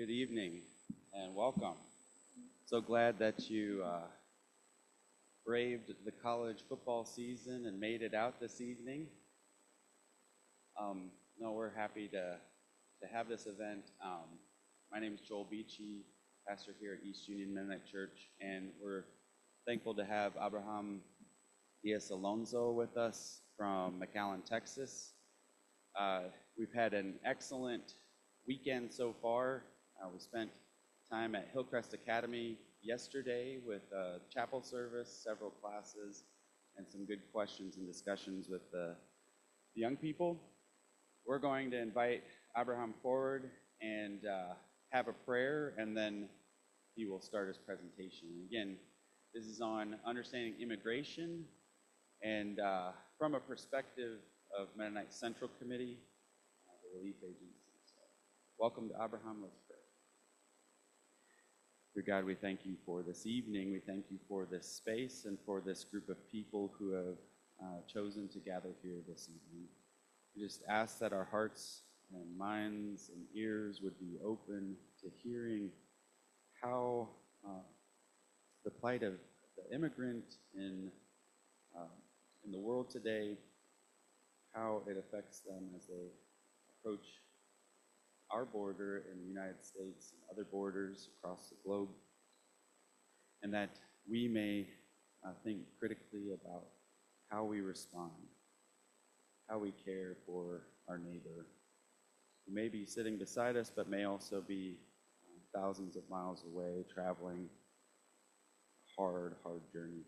Good evening and welcome. So glad that you braved the college football season and made it out this evening. No, we're happy to have this event. My name is Joel Beachy, pastor here at East Union Mennonite Church, and we're thankful to have Abraham Diaz Alonso with us from McAllen, Texas. We've had an excellent weekend so far. We spent time at Hillcrest Academy yesterday with a chapel service, several classes, and some good questions and discussions with the young people. We're going to invite Abraham forward and have a prayer, and then he will start his presentation. Again, this is on understanding immigration and from a perspective of Mennonite Central Committee, the relief agency. So, welcome to Abraham. Let's pray. Dear God, we thank you for this evening. We thank you for this space and for this group of people who have chosen to gather here this evening. We just ask that our hearts and minds and ears would be open to hearing how the plight of the immigrant in the world today, how it affects them as they approach our border in the United States and other borders across the globe, and that we may think critically about how we respond, how we care for our neighbor, who may be sitting beside us, but may also be thousands of miles away, traveling a hard journey.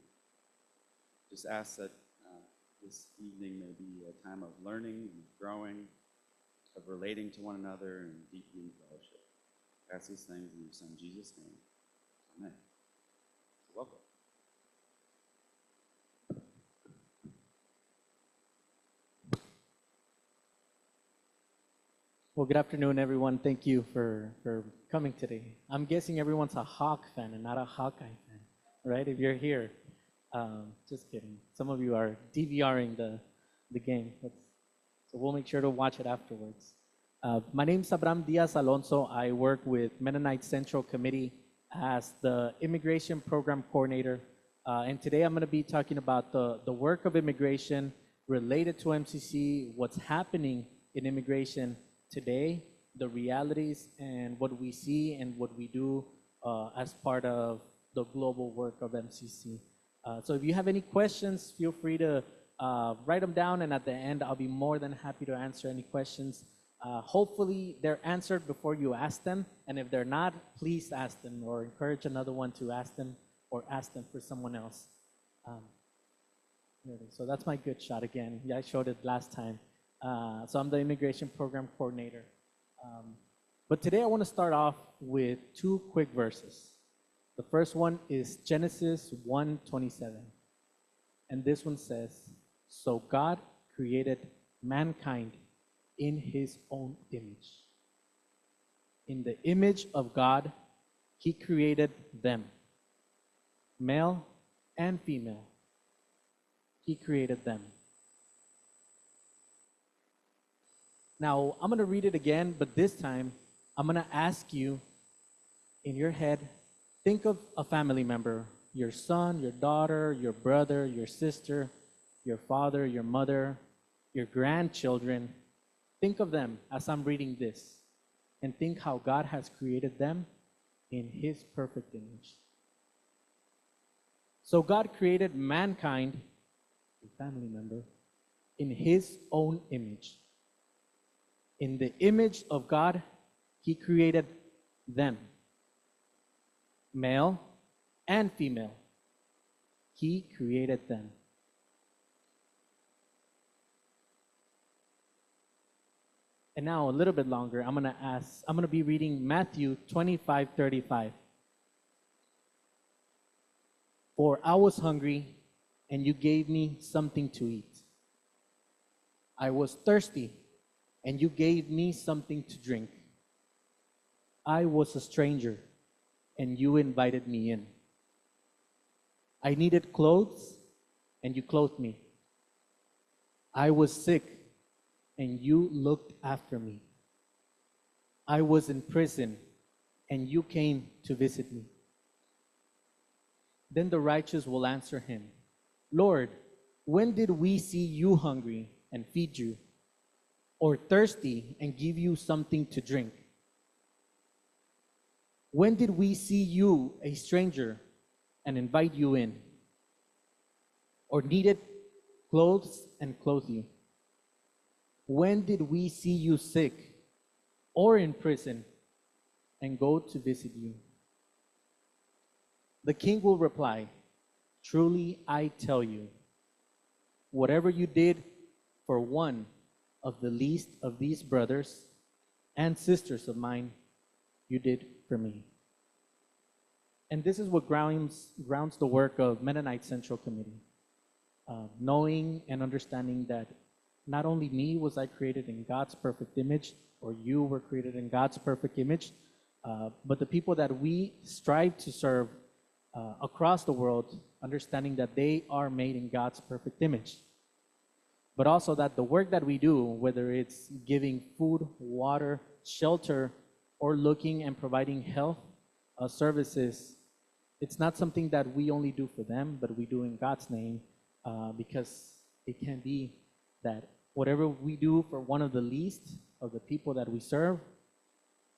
Just ask that this evening may be a time of learning and growing, of relating to one another and deepening fellowship. I ask these things in your Son, Jesus' name. Amen. Welcome. Well, good afternoon, everyone. Thank you for coming today. I'm guessing everyone's a Hawk fan and not a Hawkeye fan, right? If you're here. Just kidding. Some of you are DVRing the game. So we'll make sure to watch it afterwards. My name is Abraham Diaz Alonso. I work with Mennonite Central Committee as the Immigration Program Coordinator. And today I'm going to be talking about the work of immigration related to MCC, what's happening in immigration today, the realities, and what we see and what we do as part of the global work of MCC. So if you have any questions, feel free to write them down, and at the end, I'll be more than happy to answer any questions. Hopefully, they're answered before you ask them, and if they're not, please ask them or encourage another one to ask them or ask them for someone else. So that's my good shot again. Yeah, I showed it last time. So I'm the Immigration Program Coordinator. But today I want to start off with two quick verses. The first one is Genesis 1:27. And this one says, "So God created mankind in his own image. In the image of God, he created them. Male and female, he created them." Now, I'm going to read it again, but this time, I'm going to ask you, in your head, think of a family member, your son, your daughter, your brother, your sister, your father, your mother, your grandchildren. Think of them as I'm reading this, and think how God has created them in his perfect image. So God created mankind, a family member, in his own image. In the image of God, he created them. Male and female, he created them. And now a little bit longer, I'm going to be reading Matthew 25:35. "For I was hungry, and you gave me something to eat. I was thirsty, and you gave me something to drink. I was a stranger, and you invited me in. I needed clothes, and you clothed me. I was sick, and you looked after me. I was in prison, and you came to visit me. Then the righteous will answer him, Lord, when did we see you hungry and feed you, or thirsty and give you something to drink? When did we see you a stranger and invite you in, or needed clothes and clothe you? When did we see you sick or in prison and go to visit you? The king will reply, truly I tell you, whatever you did for one of the least of these brothers and sisters of mine, you did for me. And this is what grounds the work of Mennonite Central Committee. Knowing and understanding that not only me was I created in God's perfect image, or you were created in God's perfect image, but the people that we strive to serve across the world, understanding that they are made in God's perfect image. But also that the work that we do, whether it's giving food, water, shelter, or looking and providing health services, it's not something that we only do for them, but we do in God's name, because it can be that whatever we do for one of the least of the people that we serve,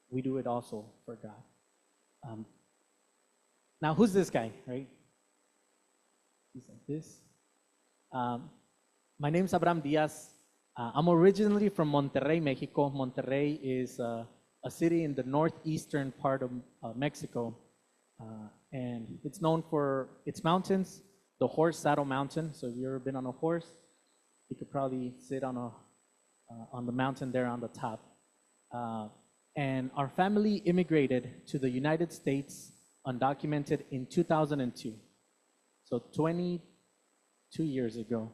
we do it also for God. Now, who's this guy, right? He's like this. My name's Abraham Diaz. I'm originally from Monterrey, Mexico. Monterrey is a city in the northeastern part of Mexico, and it's known for its mountains, the Horse Saddle Mountain. So if you've ever been on a horse, you could probably sit on the mountain there on the top. And our family immigrated to the United States undocumented in 2002. So 22 years ago,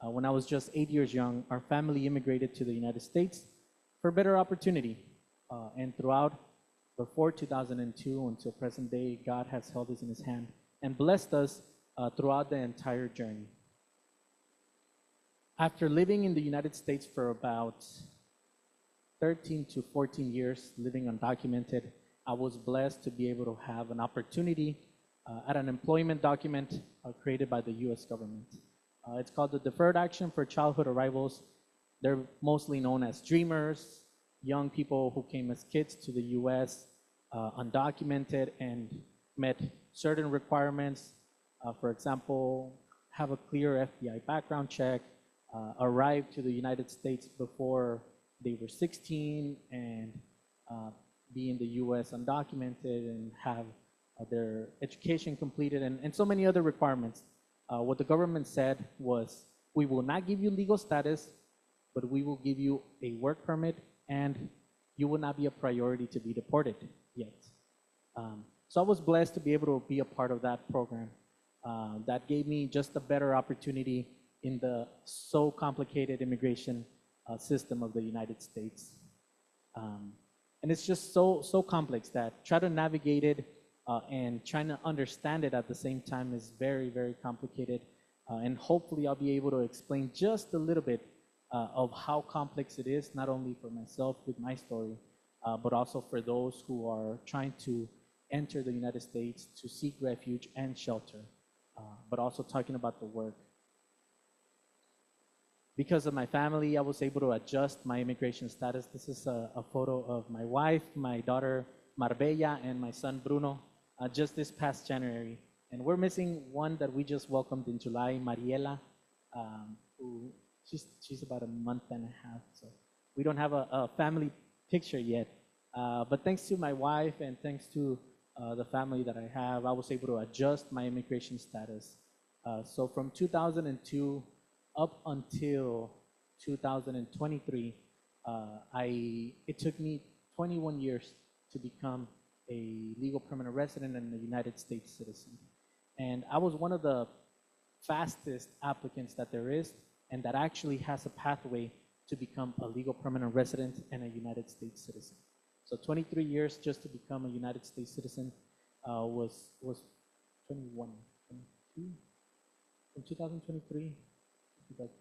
when I was just 8 years young, our family immigrated to the United States for better opportunity. And throughout, before 2002 until present day, God has held us in his hand and blessed us throughout the entire journey. After living in the United States for about 13 to 14 years, living undocumented, I was blessed to be able to have an opportunity at an employment document created by the US government. It's called the Deferred Action for Childhood Arrivals. They're mostly known as dreamers, young people who came as kids to the US, undocumented, and met certain requirements. For example, have a clear FBI background check, arrive to the United States before they were 16, and be in the US undocumented, and have their education completed, and so many other requirements. What the government said was, we will not give you legal status, but we will give you a work permit, and you will not be a priority to be deported yet. So I was blessed to be able to be a part of that program. That gave me just a better opportunity in the so complicated immigration system of the United States. And it's just so complex that try to navigate it and trying to understand it at the same time is very, very complicated. And hopefully I'll be able to explain just a little bit of how complex it is, not only for myself with my story, but also for those who are trying to enter the United States to seek refuge and shelter, but also talking about the work. Because of my family, I was able to adjust my immigration status. This is a photo of my wife, my daughter Marbella, and my son Bruno, just this past January. And we're missing one that we just welcomed in July, Mariela, who she's about a month and a half. So we don't have a family picture yet. But thanks to my wife and thanks to the family that I have, I was able to adjust my immigration status. So from 2002 up until 2023, it took me 21 years to become a legal permanent resident and a United States citizen. And I was one of the fastest applicants that there is, and that actually has a pathway to become a legal permanent resident and a United States citizen. So 23 years just to become a United States citizen was 21, 22, from 2023,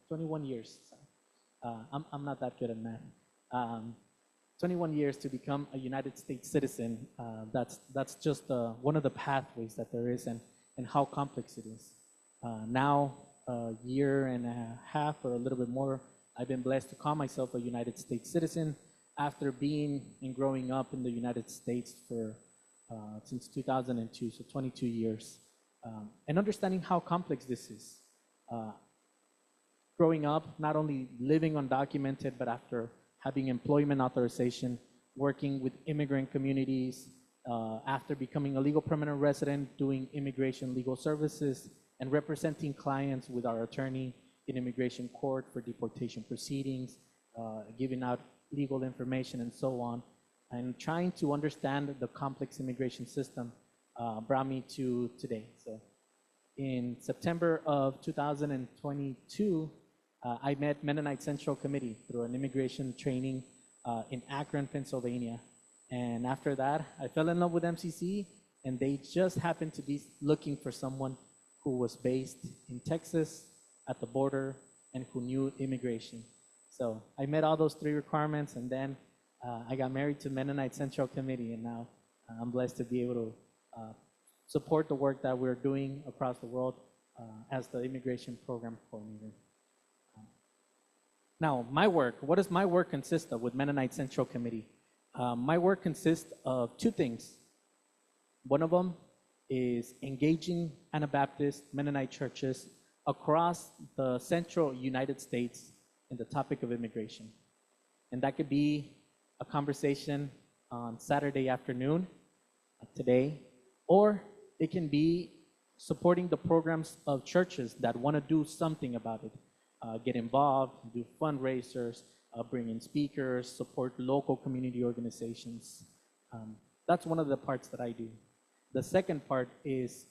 21 years. I'm not that good at math. 21 years to become a United States citizen. That's just one of the pathways that there is, and how complex it is. Now, a year and a half or a little bit more, I've been blessed to call myself a United States citizen after being and growing up in the United States for since 2002, so 22 years, and understanding how complex this is. Growing up, not only living undocumented, but after having employment authorization, working with immigrant communities, after becoming a legal permanent resident, doing immigration legal services, and representing clients with our attorney in immigration court for deportation proceedings, giving out legal information and so on, and trying to understand the complex immigration system brought me to today. So in September of 2022, I met Mennonite Central Committee through an immigration training in Akron, Pennsylvania. And after that, I fell in love with MCC, and they just happened to be looking for someone who was based in Texas at the border and who knew immigration. So I met all those 3 requirements, and then I got married to Mennonite Central Committee, and now I'm blessed to be able to support the work that we're doing across the world as the immigration program coordinator. Now, my work, what does my work consist of with Mennonite Central Committee? My work consists of 2 things. One of them is engaging Anabaptist Mennonite churches across the central United States in the topic of immigration. And that could be a conversation on Saturday afternoon, today, or it can be supporting the programs of churches that want to do something about it. Get involved, do fundraisers, bring in speakers, support local community organizations. That's one of the parts that I do. The second part is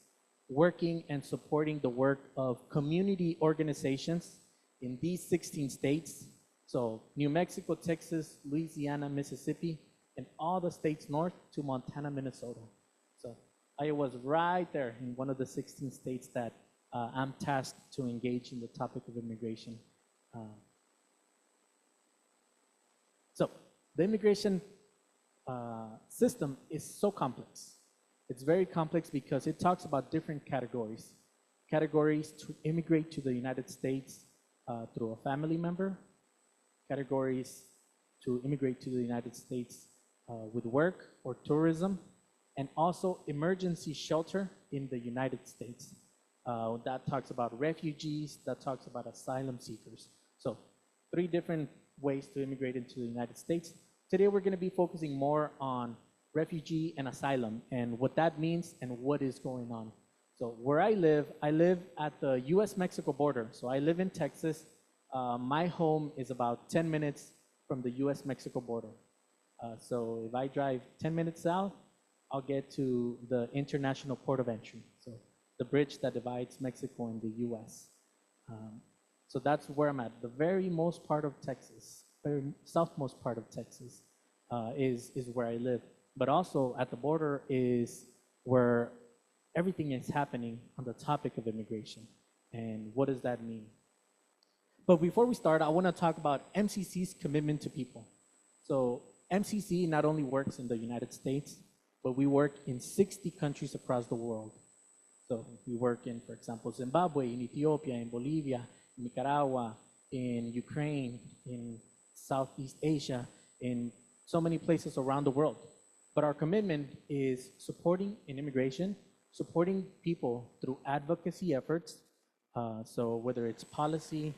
working and supporting the work of community organizations in these 16 states. So New Mexico, Texas, Louisiana, Mississippi, and all the states north to Montana, Minnesota. So I was right there in one of the 16 states that I'm tasked to engage in the topic of immigration. So the immigration system is so complex. It's very complex because it talks about different categories. Categories to immigrate to the United States through a family member. Categories to immigrate to the United States with work or tourism. And also emergency shelter in the United States. That talks about refugees, that talks about asylum seekers. So 3 different ways to immigrate into the United States. Today we're going to be focusing more on refugee and asylum and what that means and what is going on. So where I live at the US-Mexico border. So I live in Texas. My home is about 10 minutes from the US-Mexico border. So if I drive 10 minutes south, I'll get to the International Port of Entry. So the bridge that divides Mexico and the US. So that's where I'm at. The very most part of Texas, very southmost part of Texas is where I live. But also at the border is where everything is happening on the topic of immigration. And what does that mean? But before we start, I want to talk about MCC's commitment to people. So MCC not only works in the United States, but we work in 60 countries across the world. So we work in, for example, Zimbabwe, in Ethiopia, in Bolivia, in Nicaragua, in Ukraine, in Southeast Asia, in so many places around the world. But our commitment is supporting in immigration, supporting people through advocacy efforts. So whether it's policy,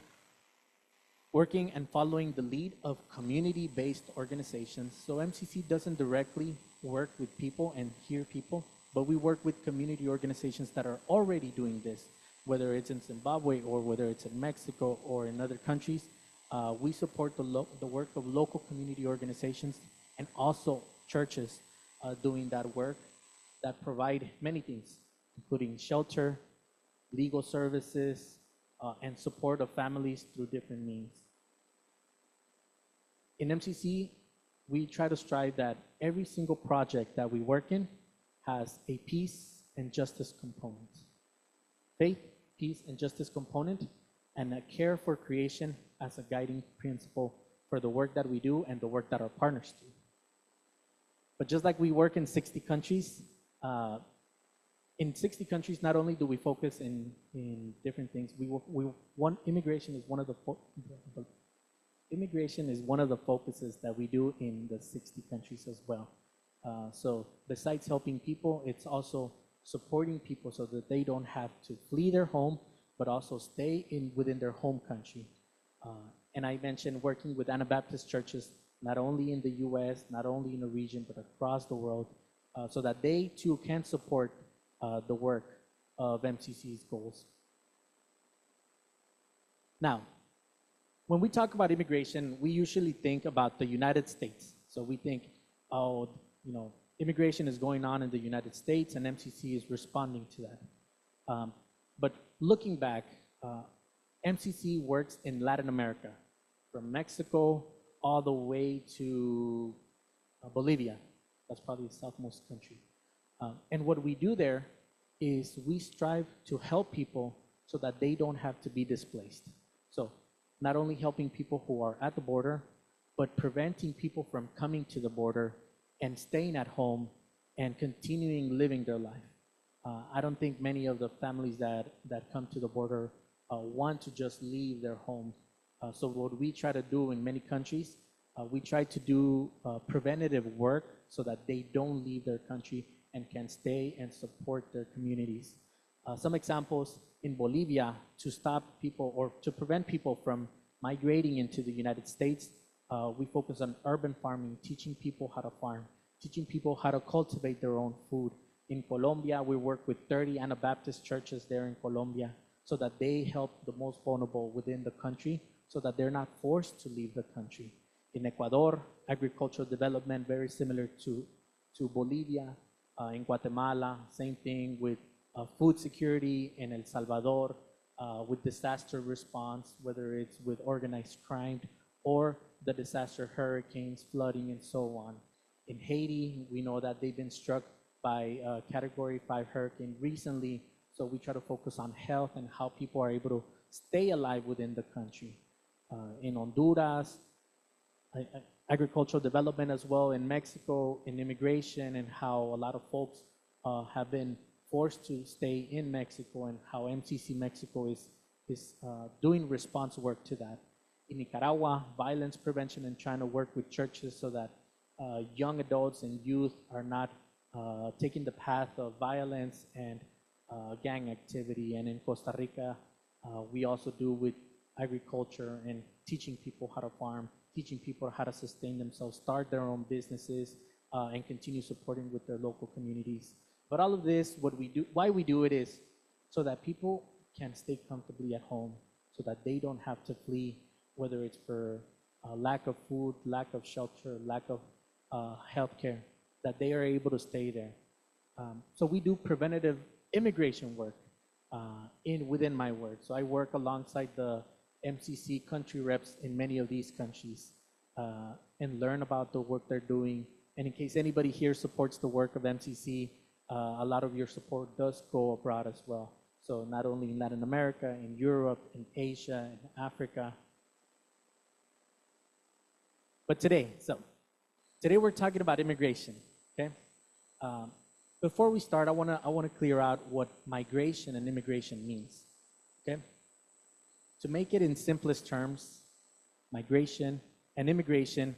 working and following the lead of community-based organizations. So MCC doesn't directly work with people and hear people, but we work with community organizations that are already doing this, whether it's in Zimbabwe or whether it's in Mexico or in other countries. We support the work of local community organizations and also churches doing that work that provide many things, including shelter, legal services, and support of families through different means. In MCC, we try to strive that every single project that we work in has a peace and justice component. Faith, peace, and justice component, and a care for creation as a guiding principle for the work that we do and the work that our partners do. But just like we work in 60 countries, uh, in 60 countries, not only do we focus in different things, immigration is one of immigration is one of the focuses that we do in the 60 countries as well. So besides helping people, it's also supporting people so that they don't have to flee their home, but also stay within their home country. And I mentioned working with Anabaptist churches, not only in the US, not only in the region, but across the world, so that they too can support the work of MCC's goals. Now, when we talk about immigration, we usually think about the United States. So we think, oh, immigration is going on in the United States and MCC is responding to that. But looking back, MCC works in Latin America, from Mexico all the way to Bolivia. That's probably the southmost country. And what we do there is we strive to help people so that they don't have to be displaced. So not only helping people who are at the border, but preventing people from coming to the border and staying at home and continuing living their life. I don't think many of the families that come to the border want to just leave their home. So what we try to do in many countries, we try to do preventative work so that they don't leave their country and can stay and support their communities. Some examples in Bolivia, to stop people or to prevent people from migrating into the United States, we focus on urban farming, teaching people how to farm, teaching people how to cultivate their own food. In Colombia, we work with 30 Anabaptist churches there in Colombia so that they help the most vulnerable within the country so that they're not forced to leave the country. In Ecuador, agricultural development, very similar to Bolivia. In Guatemala, same thing with food security. In El Salvador, with disaster response, whether it's with organized crime or the disaster hurricanes, flooding, and so on. In Haiti, we know that they've been struck by a Category 5 hurricane recently, so we try to focus on health and how people are able to stay alive within the country. In Honduras, agricultural development as well. In Mexico, in immigration, and how a lot of folks have been forced to stay in Mexico, and how MCC Mexico is doing response work to that. In Nicaragua, violence prevention and trying to work with churches so that young adults and youth are not taking the path of violence and gang activity. And in Costa Rica, we also do with agriculture and teaching people how to farm, teaching people how to sustain themselves, start their own businesses, and continue supporting with their local communities. But all of this, why we do it is so that people can stay comfortably at home, so that they don't have to flee, whether it's for lack of food, lack of shelter, lack of health care, that they are able to stay there. So we do preventative immigration work within my work. So I work alongside the MCC country reps in many of these countries and learn about the work they're doing. And in case anybody here supports the work of MCC, a lot of your support does go abroad as well. So not only in Latin America, in Europe, in Asia, in Africa. But today we're talking about immigration, okay? Before we start, I wanna clear out what migration and immigration means, okay? To make it in simplest terms, migration and immigration,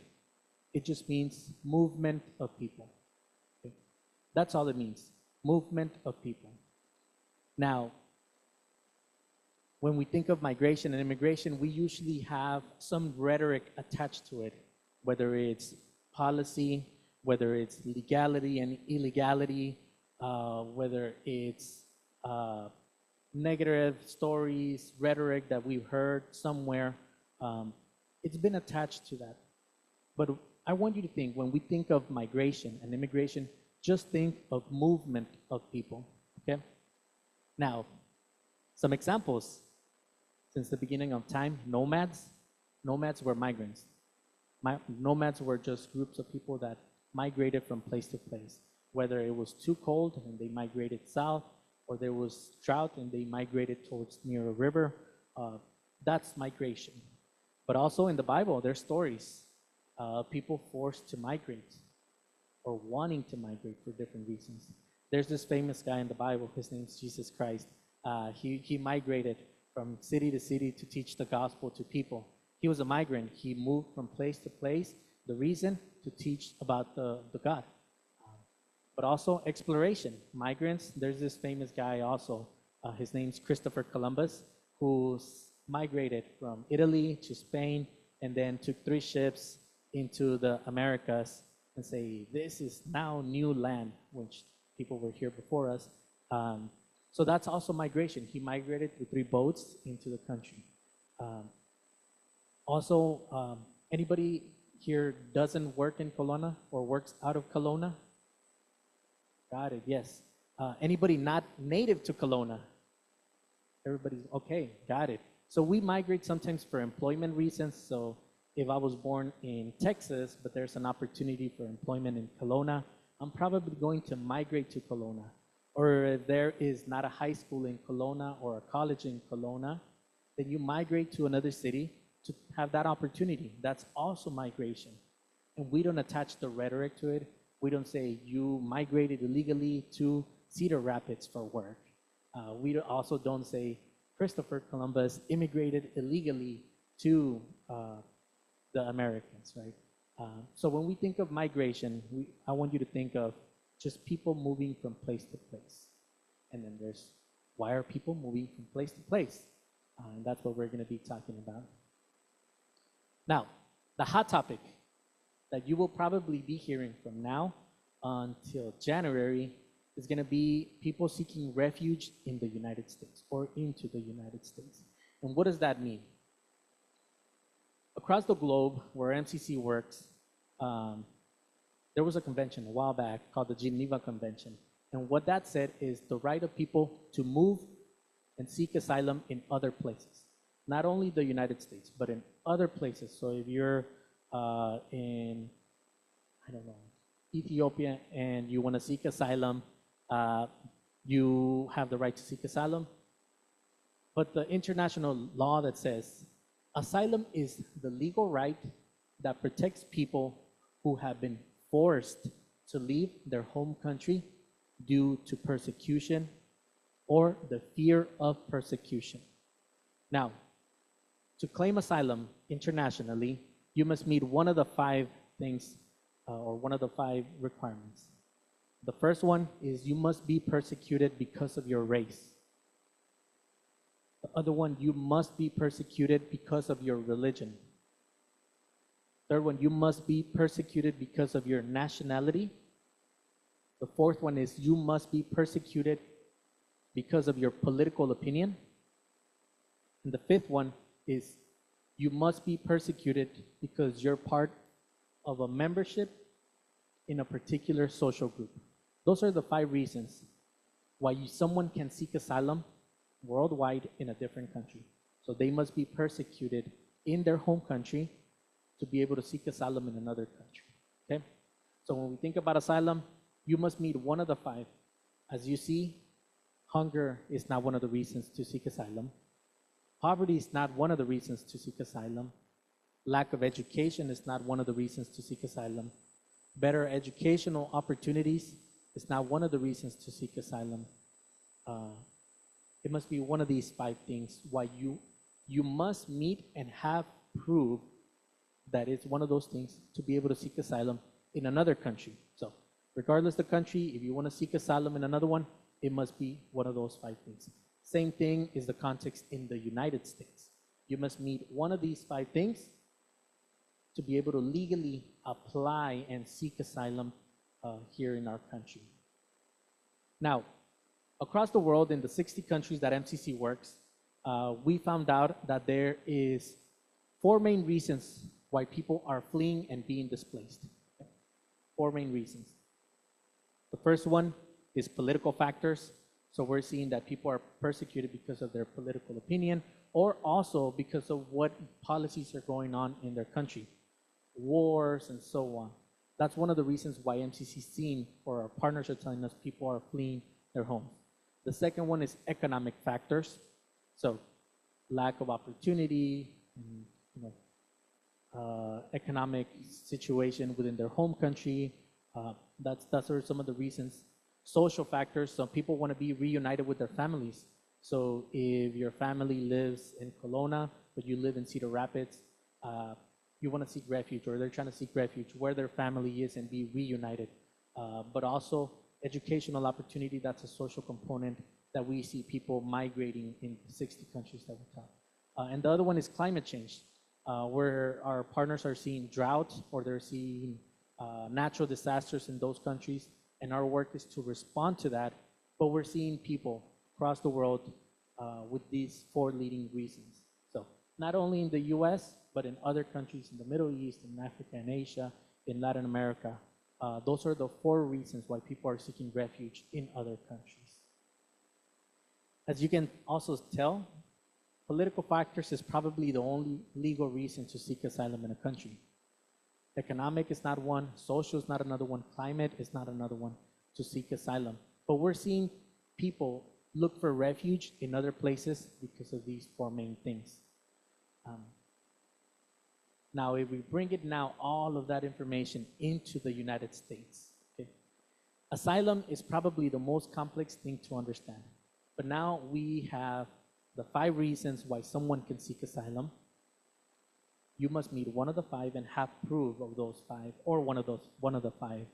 it just means movement of people. Okay? That's all it means, movement of people. Now, when we think of migration and immigration, we usually have some rhetoric attached to it, whether it's policy, whether it's legality and illegality, whether it's negative stories, rhetoric that we've heard somewhere. It's been attached to that. But I want you to think, when we think of migration and immigration, just think of movement of people, okay? Now, some examples. Since the beginning of time, nomads were migrants. Nomads were just groups of people that migrated from place to place, whether it was too cold and they migrated south, or there was drought and they migrated towards near a river. That's migration. But also in the Bible, there's stories of people forced to migrate. or wanting to migrate for different reasons. There's this famous guy in the Bible, his name's Jesus Christ. He migrated from city to city to teach the gospel to people. He was a migrant. He moved from place to place. The reason? To teach about the God. But also exploration. Migrants, there's this famous guy also. His name's Christopher Columbus, who migrated from Italy to Spain and then took 3 ships into the Americas and say, this is now new land, which people were here before us. So that's also migration. He migrated through 3 boats into the country. Also, anybody here doesn't work in Kelowna or works out of Kelowna? Got it, yes. Anybody not native to Kelowna? Everybody's okay, got it. So we migrate sometimes for employment reasons. So if I was born in Texas, but there's an opportunity for employment in Kelowna, I'm probably going to migrate to Kelowna. Or if there is not a high school in Kelowna or a college in Kelowna, then you migrate to another city to have that opportunity. That's also migration. And we don't attach the rhetoric to it. We don't say you migrated illegally to Cedar Rapids for work. We also don't say Christopher Columbus immigrated illegally to the Americans, right? So when we think of migration, I want you to think of just people moving from place to place. And then there's, why are people moving from place to place? And that's what we're going to be talking about. Now, the hot topic that you will probably be hearing from now until January is going to be people seeking refuge in the United States or into the United States. And what does that mean? Across the globe where MCC works, there was a convention a while back called the Geneva Convention. And what that said is the right of people to move and seek asylum in other places. Not only the United States, but in other places. So if you're in, I don't know, Ethiopia and you want to seek asylum, you have the right to seek asylum. But the international law that says asylum is the legal right that protects people who have been forced to leave their home country due to persecution or the fear of persecution. Now, to claim asylum internationally, you must meet one of the 5 things or one of the 5 requirements. The first one is you must be persecuted because of your race. The other one, you must be persecuted because of your religion. Third one, you must be persecuted because of your nationality. The fourth one is you must be persecuted because of your political opinion. And the fifth one is you must be persecuted because you're part of a membership in a particular social group. Those are the 5 reasons why someone can seek asylum worldwide in a different country. So they must be persecuted in their home country to be able to seek asylum in another country, okay? So when we think about asylum, you must meet one of the 5. As you see, hunger is not one of the reasons to seek asylum. Poverty is not one of the reasons to seek asylum. Lack of education is not one of the reasons to seek asylum. Better educational opportunities is not one of the reasons to seek asylum. It must be one of these 5 things why you must meet and have proof that it's one of those things to be able to seek asylum in another country. So regardless of the country, if you want to seek asylum in another one, it must be one of those 5 things. Same thing is the context in the United States. You must meet one of these 5 things to be able to legally apply and seek asylum here in our country. Now, across the world in the 60 countries that MCC works, we found out that there is 4 main reasons why people are fleeing and being displaced. 4 main reasons. The first one is political factors. So we're seeing that people are persecuted because of their political opinion or also because of what policies are going on in their country, wars and so on. That's one of the reasons why MCC is seeing, or our partners are telling us, people are fleeing their homes. The second one is economic factors. So lack of opportunity, economic situation within their home country, Those are some of the reasons. Social factors, some people want to be reunited with their families. So if your family lives in Kelowna, but you live in Cedar Rapids, you want to seek refuge, or they're trying to seek refuge where their family is and be reunited. But also educational opportunity, that's a social component that we see people migrating in 60 countries that we talk. And the other one is climate change, where our partners are seeing drought or they're seeing natural disasters in those countries, and our work is to respond to that. But we're seeing people across the world with these four leading reasons. So not only in the US, but in other countries in the Middle East, in Africa and Asia, in Latin America. Those are the four reasons why people are seeking refuge in other countries. As you can also tell, political factors is probably the only legal reason to seek asylum in a country. Economic is not one, social is not another one, climate is not another one to seek asylum. But we're seeing people look for refuge in other places because of these four main things. Now, if we bring it now, all of that information into the United States, okay? Asylum is probably the most complex thing to understand. But now we have the 5 reasons why someone can seek asylum. You must meet one of the 5 and have proof of those 5, or one of the 5.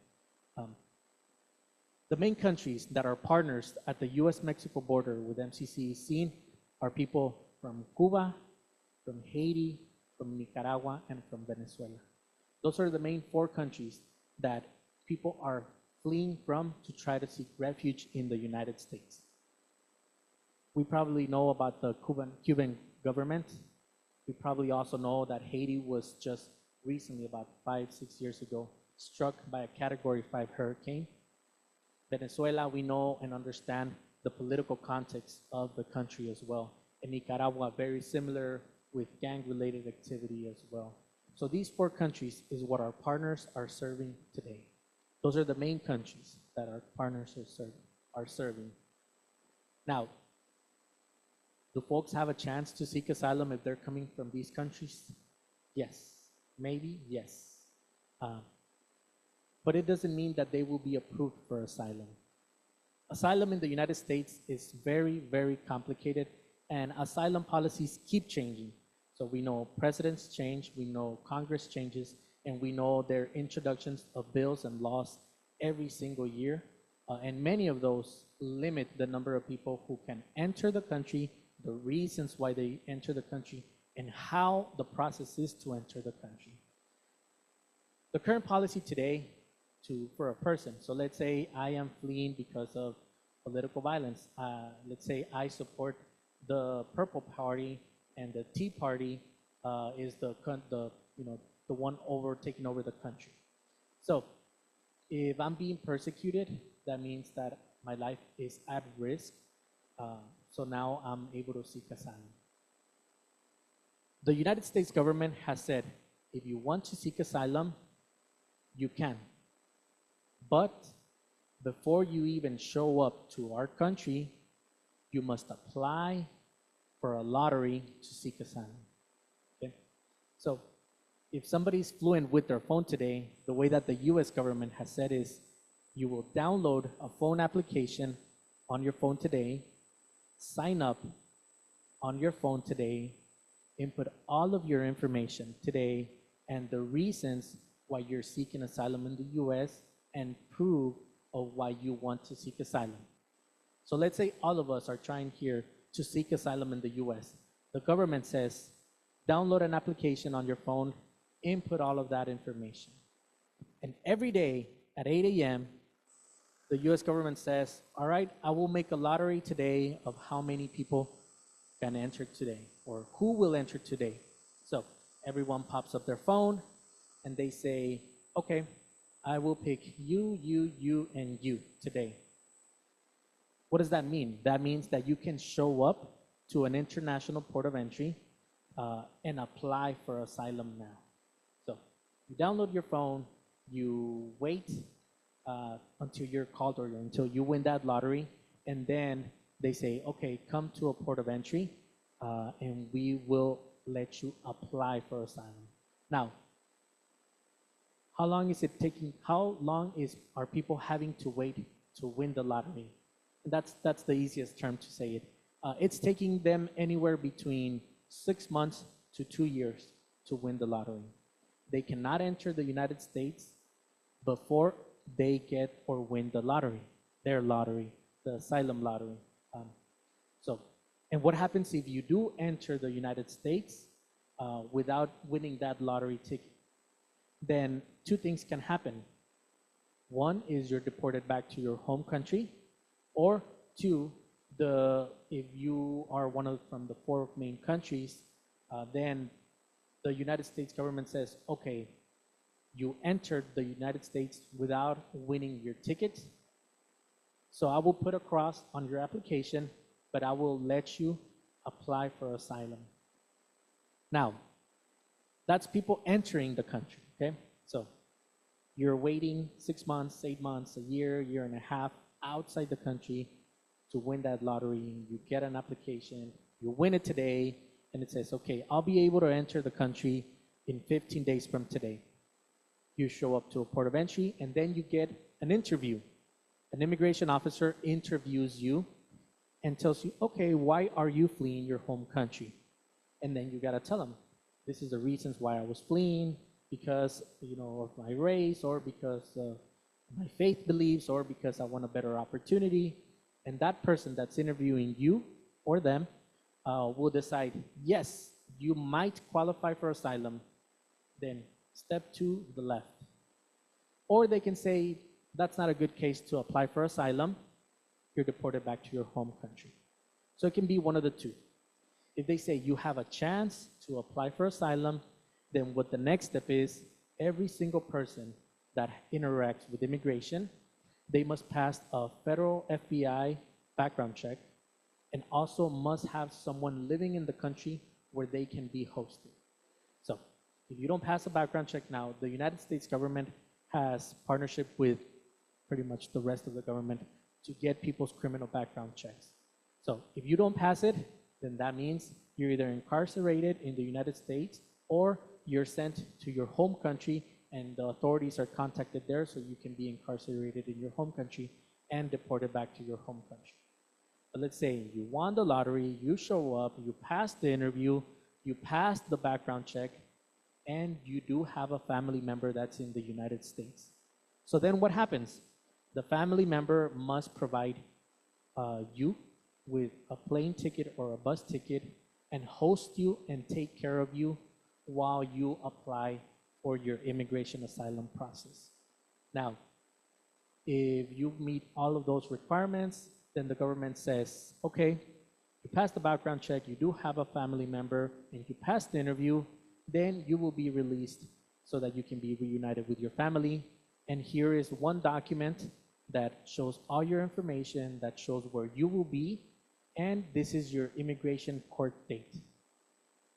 The main countries that are partners at the U.S.-Mexico border with MCC seen are people from Cuba, from Haiti, from Nicaragua, and from Venezuela. Those are the main 4 countries that people are fleeing from to try to seek refuge in the United States. We probably know about the Cuban government. We probably also know that Haiti was just recently, about 5-6 years ago, struck by a Category 5 hurricane. Venezuela, we know and understand the political context of the country as well. And Nicaragua, very similar with gang-related activity as well. So these 4 countries is what our partners are serving today. Those are the main countries that our partners are serving. Now, do folks have a chance to seek asylum if they're coming from these countries? Yes. Maybe? Yes. But it doesn't mean that they will be approved for asylum. Asylum in the United States is very, very complicated, and asylum policies keep changing. So we know presidents change, we know Congress changes, and we know there are introductions of bills and laws every single year. And many of those limit the number of people who can enter the country, the reasons why they enter the country, and how the process is to enter the country. The current policy today for a person, so let's say I am fleeing because of political violence. Let's say I support the Purple Party and the Tea Party is the one taking over the country. So if I'm being persecuted, that means that my life is at risk. So now I'm able to seek asylum. The United States government has said, if you want to seek asylum, you can. But before you even show up to our country, you must apply for a lottery to seek asylum. Okay? So if somebody's fluent with their phone today, the way that the US government has said is, you will download a phone application on your phone today, sign up on your phone today, input all of your information today and the reasons why you're seeking asylum in the US and proof of why you want to seek asylum. So let's say all of us are trying here to seek asylum in the US. The government says, download an application on your phone, input all of that information. And every day at 8 a.m., the US government says, all right, I will make a lottery today of how many people can enter today or who will enter today. So everyone pops up their phone and they say, okay, I will pick you, and you today. What does that mean? That means that you can show up to an international port of entry and apply for asylum now. So you download your phone, you wait until you're called or until you win that lottery, and then they say, okay, come to a port of entry and we will let you apply for asylum. Now, how long is it taking, how long are people having to wait to win the lottery? And that's the easiest term to say it. It's taking them anywhere between 6 months to 2 years to win the lottery. They cannot enter the United States before they get or win the lottery, their lottery, the asylum lottery. So, and what happens if you do enter the United States without winning that lottery ticket? Then two things can happen. One is you're deported back to your home country, or two, if you are from the four main countries, then the United States government says, okay, you entered the United States without winning your ticket, so I will put a cross on your application, but I will let you apply for asylum. Now, that's people entering the country, okay? So you're waiting 6 months, 8 months, a year, year and a half outside the country to win that lottery. You get an application, you win it today, and it says, okay, I'll be able to enter the country in 15 days from today. You show up to a port of entry, and then you get an interview. An immigration officer interviews you and tells you, okay, why are you fleeing your home country? And then you gotta tell them, this is the reasons why I was fleeing, because of my race, or because of my faith beliefs, or because I want a better opportunity. And that person that's interviewing you or them will decide, yes, you might qualify for asylum, then step to the left. Or they can say, that's not a good case to apply for asylum, you're deported back to your home country. So it can be one of the two. If they say you have a chance to apply for asylum, then what the next step is, every single person that interacts with immigration, they must pass a federal FBI background check, and also must have someone living in the country where they can be hosted. So if you don't pass a background check now, the United States government has partnership with pretty much the rest of the government to get people's criminal background checks. So if you don't pass it, then that means you're either incarcerated in the United States, or you're sent to your home country and the authorities are contacted there, so you can be incarcerated in your home country and deported back to your home country. But let's say you won the lottery, you show up, you pass the interview, you pass the background check, and you do have a family member that's in the United States. So then what happens? The family member must provide you with a plane ticket or a bus ticket and host you and take care of you while you apply for your immigration asylum process. Now, if you meet all of those requirements, then the government says, okay, you passed the background check, you do have a family member, and you passed the interview, then you will be released so that you can be reunited with your family. And here is one document that shows all your information, that shows where you will be, and this is your immigration court date.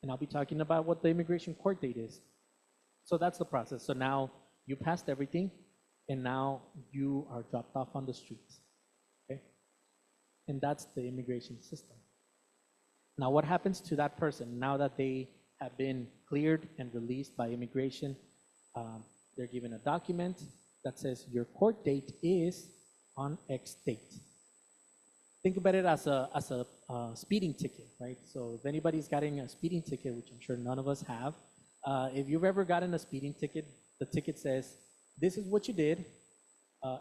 And I'll be talking about what the immigration court date is. So that's the process. So now you passed everything, and now you are dropped off on the streets, okay? And that's the immigration system. Now what happens to that person now that they have been cleared and released by immigration? They're given a document that says your court date is on X date. Think about it as a speeding ticket, right? So if anybody's gotten a speeding ticket, which I'm sure none of us have, if you've ever gotten a speeding ticket, the ticket says, this is what you did,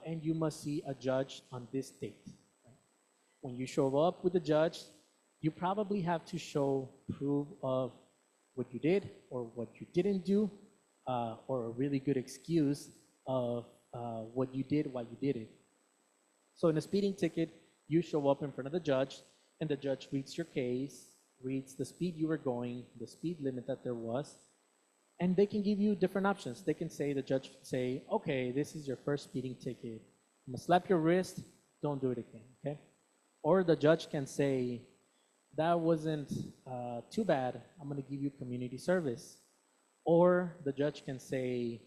and you must see a judge on this date. Right? When you show up with the judge, you probably have to show proof of what you did or what you didn't do, or a really good excuse of what you did, why you did it. So in a speeding ticket, you show up in front of the judge, and the judge reads your case, reads the speed you were going, the speed limit that there was, and they can give you different options. They can say, the judge can say, okay, this is your first speeding ticket. I'm gonna slap your wrist, don't do it again, okay? Or the judge can say, that wasn't too bad, I'm gonna give you community service. Or the judge can say,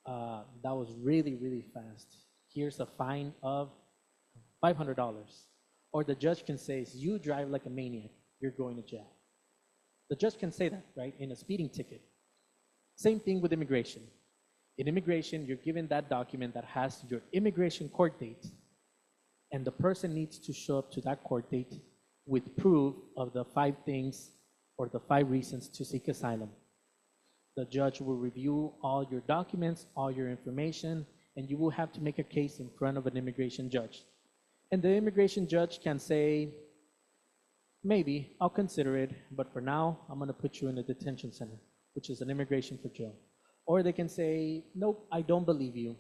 that was really, really fast. Here's a fine of $500. Or the judge can say, you drive like a maniac, you're going to jail. The judge can say that, right, in a speeding ticket. Same thing with immigration. In immigration, you're given that document that has your immigration court date, and the person needs to show up to that court date with proof of the 5 things or the 5 reasons to seek asylum. The judge will review all your documents, all your information, and you will have to make a case in front of an immigration judge. And the immigration judge can say, maybe, I'll consider it, but for now, I'm going to put you in a detention center, which is an immigration for jail. Or they can say, nope, I don't believe you,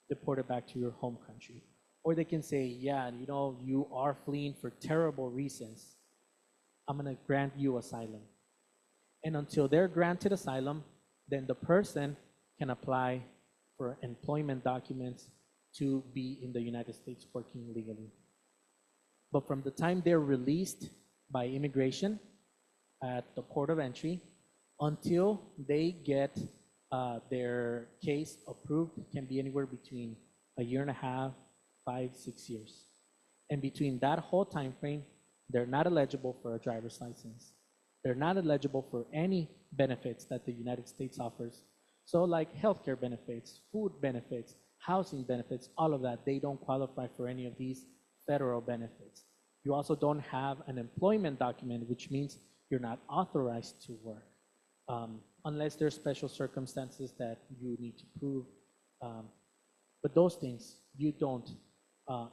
deport it back to your home country. Or they can say, yeah, you are fleeing for terrible reasons. I'm going to grant you asylum. And until they're granted asylum, then the person can apply for employment documents to be in the United States working legally. But from the time they're released by immigration at the port of entry until they get their case approved, can be anywhere between a year and a half, 5, 6 years. And between that whole time frame, they're not eligible for a driver's license. They're not eligible for any benefits that the United States offers. So like healthcare benefits, food benefits, housing benefits, all of that, they don't qualify for any of these federal benefits. You also don't have an employment document, which means you're not authorized to work, unless there's special circumstances that you need to prove. But those things, you don't.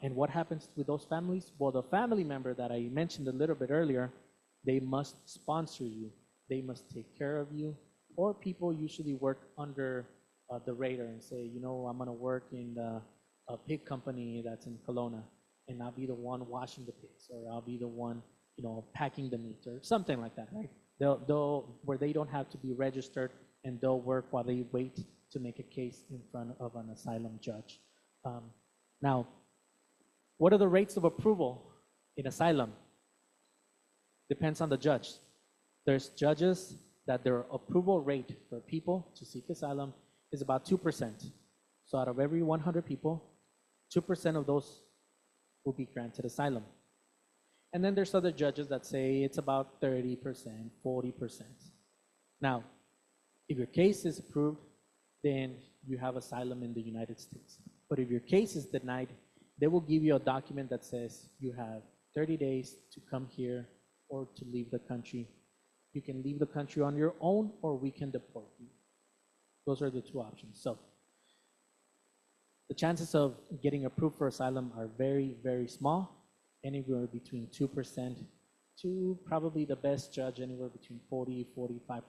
And what happens with those families? Well, the family member that I mentioned a little bit earlier, they must sponsor you. They must take care of you. Or people usually work under the radar and say, I'm going to work in a pig company that's in Kelowna, and I'll be the one washing the pigs, or I'll be the one, packing the meat, or something like that, right? They'll where they don't have to be registered, and they'll work while they wait to make a case in front of an asylum judge. Now, what are the rates of approval in asylum? Depends on the judge. There's judges that their approval rate for people to seek asylum is about 2%. So out of every 100 people, 2% of those will be granted asylum. And then there's other judges that say it's about 30%, 40%. Now, if your case is approved, then you have asylum in the United States. But if your case is denied, they will give you a document that says you have 30 days to come here or to leave the country. You can leave the country on your own, or we can deport you. Those are the 2 options. So the chances of getting approved for asylum are very, very small, anywhere between 2% to probably the best judge, anywhere between 40-45%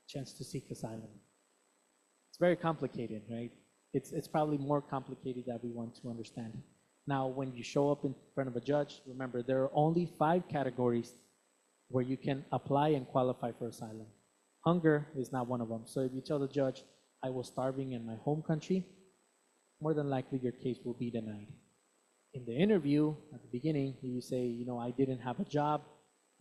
chance to seek asylum. It's very complicated, right? It's probably more complicated than we want to understand. Now, when you show up in front of a judge, remember, there are only 5 categories where you can apply and qualify for asylum. Hunger is not one of them. So if you tell the judge, I was starving in my home country, more than likely your case will be denied. In the interview, at the beginning, you say, I didn't have a job.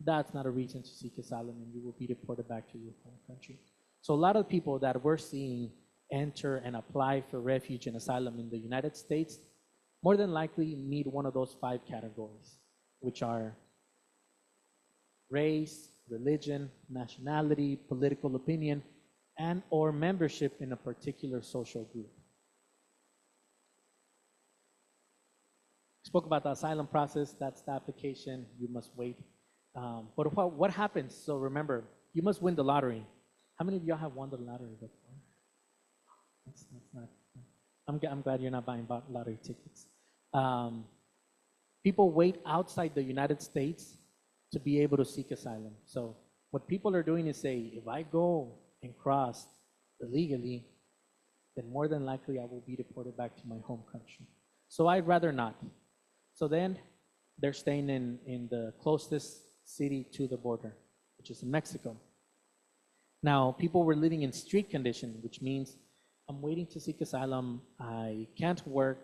That's not a reason to seek asylum, and you will be deported back to your home country. So a lot of people that we're seeing enter and apply for refuge and asylum in the United States more than likely meet one of those 5 categories, which are race, religion, nationality, political opinion, and or membership in a particular social group. Spoke about the asylum process. That's the application. You must wait. But what happens? So remember, you must win the lottery. How many of y'all have won the lottery before? That's not. I'm glad you're not buying lottery tickets. People wait outside the United States to be able to seek asylum. So what people are doing is say, if I go and cross illegally, then more than likely I will be deported back to my home country. So I'd rather not. So then they're staying in the closest city to the border, which is in Mexico. Now, people were living in street condition, which means I'm waiting to seek asylum. I can't work.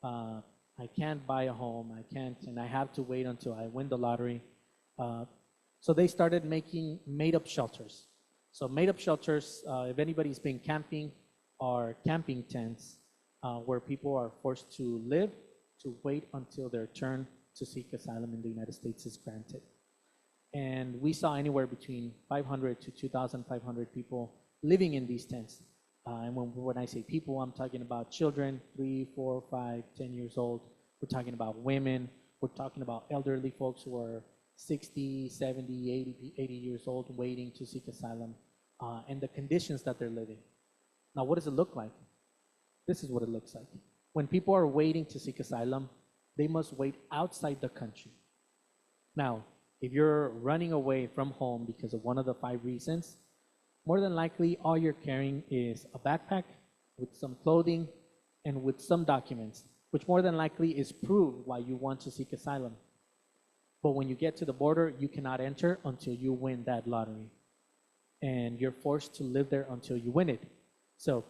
I can't buy a home. I can't, and I have to wait until I win the lottery. So they started making made-up shelters. So made-up shelters, if anybody's been camping, are camping tents where people are forced to live to wait until their turn to seek asylum in the United States is granted. And we saw anywhere between 500 to 2,500 people living in these tents. And when I say people, I'm talking about children, 3, 4, 5, 10 years old. We're talking about women. We're talking about elderly folks who are 60, 70, 80 years old waiting to seek asylum, and the conditions that they're living. Now, what does it look like? This is what it looks like. When people are waiting to seek asylum, they must wait outside the country. Now, if you're running away from home because of one of the 5 reasons, more than likely all you're carrying is a backpack with some clothing and with some documents, which more than likely is proof why you want to seek asylum. But when you get to the border, you cannot enter until you win that lottery. And you're forced to live there until you win it. So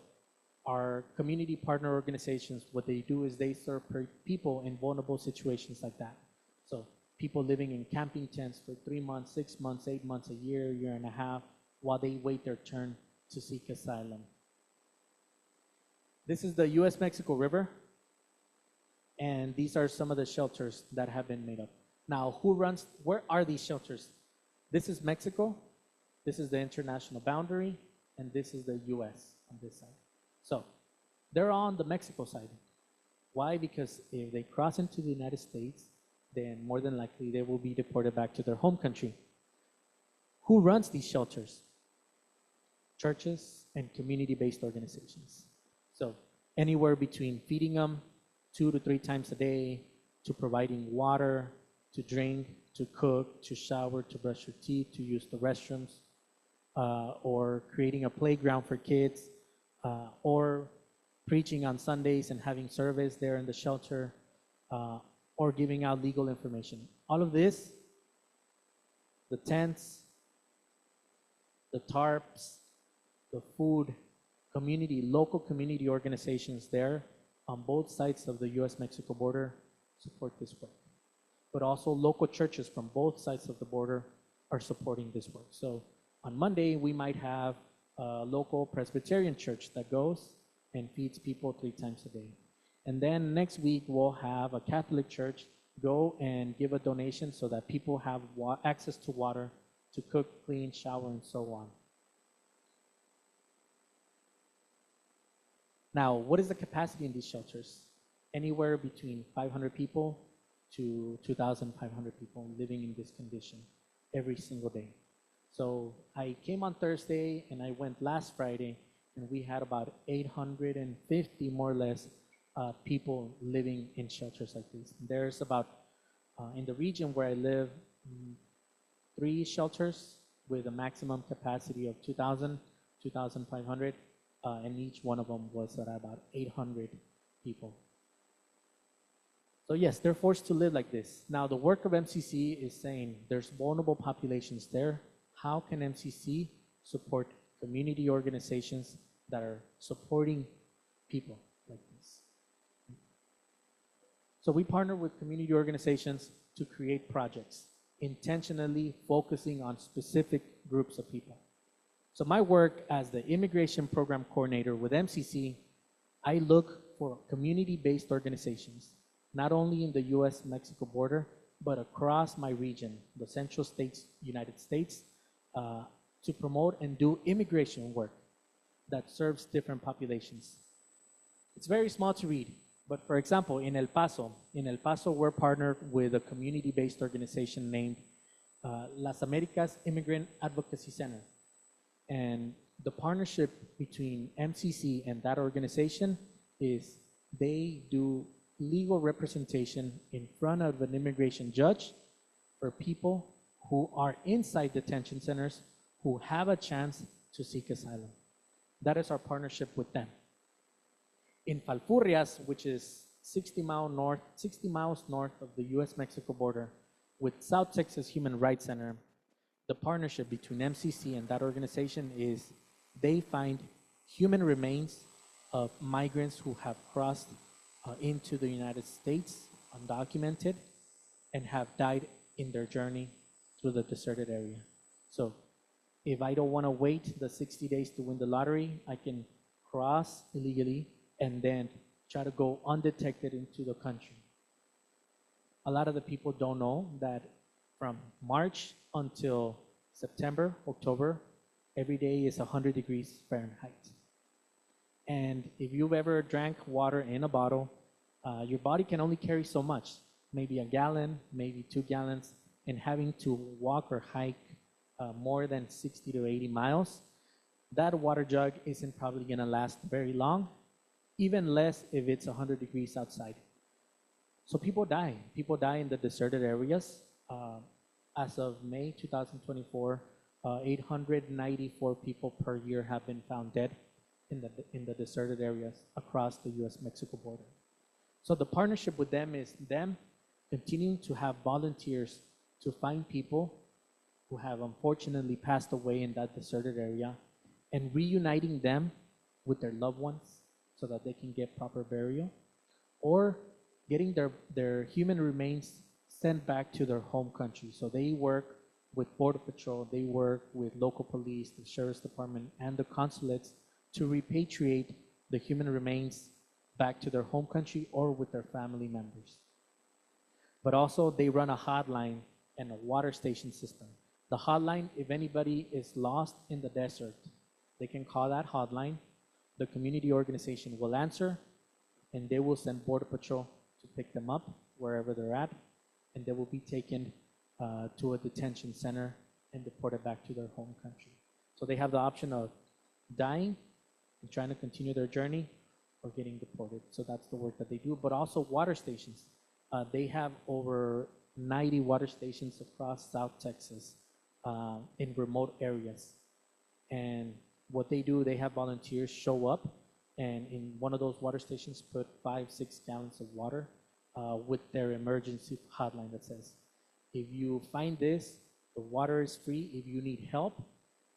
our community partner organizations, what they do is they serve people in vulnerable situations like that. So people living in camping tents for 3 months, 6 months, 8 months, a year, year and a half, while they wait their turn to seek asylum. This is the US-Mexico River, and these are some of the shelters that have been made up. Now, where are these shelters? This is Mexico, this is the international boundary, and this is the US on this side. So they're on the Mexico side. Why? Because if they cross into the United States, then more than likely they will be deported back to their home country. Who runs these shelters? Churches and community-based organizations. So anywhere between feeding them 2 to 3 times a day, to providing water, to drink, to cook, to shower, to brush your teeth, to use the restrooms, or creating a playground for kids, or preaching on Sundays and having service there in the shelter, or giving out legal information. All of this, the tents, the tarps, the food, local community organizations there on both sides of the US-Mexico border support this work. But also local churches from both sides of the border are supporting this work. So on Monday, we might have a local Presbyterian church that goes and feeds people 3 times a day. And then next week, we'll have a Catholic church go and give a donation so that people have access to water to cook, clean, shower, and so on. Now, what is the capacity in these shelters? Anywhere between 500 people to 2,500 people living in this condition every single day. So I came on Thursday and I went last Friday, and we had about 850 more or less people living in shelters like this. There's about, in the region where I live, 3 shelters with a maximum capacity of 2,000, 2,500, and each one of them was at about 800 people. So yes, they're forced to live like this. Now, the work of MCC is saying there's vulnerable populations there. How can MCC support community organizations that are supporting people like this? So we partner with community organizations to create projects, intentionally focusing on specific groups of people. So my work as the immigration program coordinator with MCC, I look for community-based organizations, not only in the US-Mexico border, but across my region, the Central States, United States, to promote and do immigration work that serves different populations. It's very small to read, but for example, in El Paso, we're partnered with a community-based organization named Las Americas Immigrant Advocacy Center. And the partnership between MCC and that organization is they do legal representation in front of an immigration judge for people who are inside detention centers who have a chance to seek asylum. That is our partnership with them. In Falfurrias, which is 60 miles north of the US-Mexico border, with South Texas Human Rights Center, the partnership between MCC and that organization is they find human remains of migrants who have crossed into the United States undocumented and have died in their journey through the deserted area. So if I don't want to wait the 60 days to win the lottery, I can cross illegally and then try to go undetected into the country. A lot of the people don't know that from March until September, October, every day is 100 degrees Fahrenheit. And if you've ever drank water in a bottle, your body can only carry so much, maybe a gallon, maybe 2 gallons, and having to walk or hike more than 60 to 80 miles, that water jug isn't probably going to last very long, even less if it's 100 degrees outside. So people die. People die in the deserted areas. As of May 2024, 894 people per year have been found dead in the deserted areas across the U.S.-Mexico border. So the partnership with them is them continuing to have volunteers to find people who have unfortunately passed away in that deserted area and reuniting them with their loved ones so that they can get proper burial, or getting their human remains sent back to their home country. So they work with Border Patrol, they work with local police, the Sheriff's Department, and the consulates to repatriate the human remains back to their home country or with their family members. But also they run a hotline and a water station system. The hotline, if anybody is lost in the desert, they can call that hotline. The community organization will answer, and they will send Border Patrol to pick them up wherever they're at, and they will be taken to a detention center and deported back to their home country. So they have the option of dying and trying to continue their journey, or getting deported. So that's the work that they do. But also water stations. They have over 90 water stations across South Texas in remote areas. And what they do, they have volunteers show up and in one of those water stations put 5-6 gallons of water with their emergency hotline that says, if you find this, the water is free. If you need help,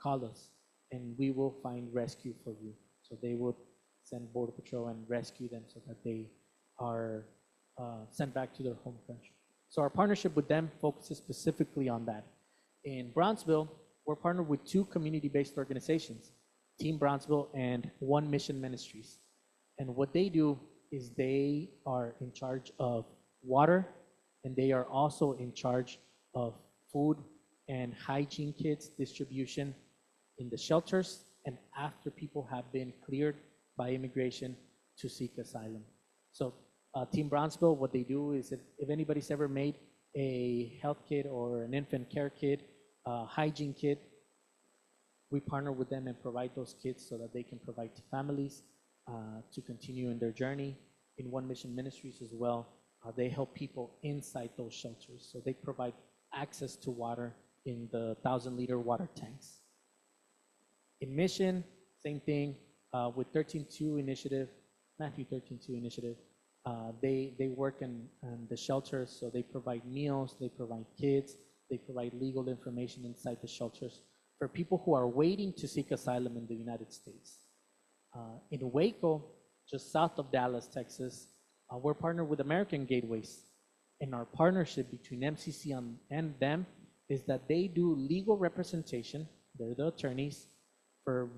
call us and we will find rescue for you. So they would send Border Patrol and rescue them so that they are sent back to their home country. So our partnership with them focuses specifically on that. In Brownsville, we're partnered with 2 community-based organizations, Team Brownsville and One Mission Ministries. And what they do is they are in charge of water, and they are also in charge of food and hygiene kits distribution in the shelters and after people have been cleared by immigration to seek asylum. So Team Brownsville, what they do is if anybody's ever made a health kit or an infant care kit, hygiene kit, we partner with them and provide those kits so that they can provide to families to continue in their journey. In One Mission Ministries as well, they help people inside those shelters. So they provide access to water in the 1,000-liter water tanks. In Mission, same thing with 13.2 initiative, Matthew 13.2 initiative. They work in the shelters, so they provide meals, they provide kids, they provide legal information inside the shelters for people who are waiting to seek asylum in the United States. In Waco, just south of Dallas, Texas, we're partnered with American Gateways. And our partnership between MCC and them is that they do legal representation, they're the attorneys, for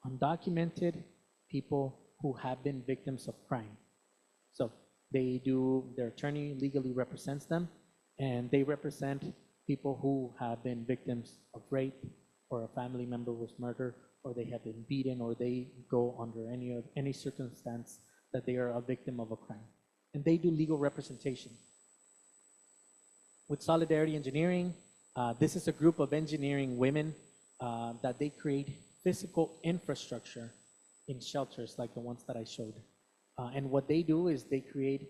undocumented people who have been victims of crime. So their attorney legally represents them, and they represent people who have been victims of rape, or a family member was murdered, or they have been beaten, or they go under any circumstance that they are a victim of a crime. And they do legal representation. With Solidarity Engineering, this is a group of engineering women that they create physical infrastructure in shelters like the ones that I showed. And what they do is they create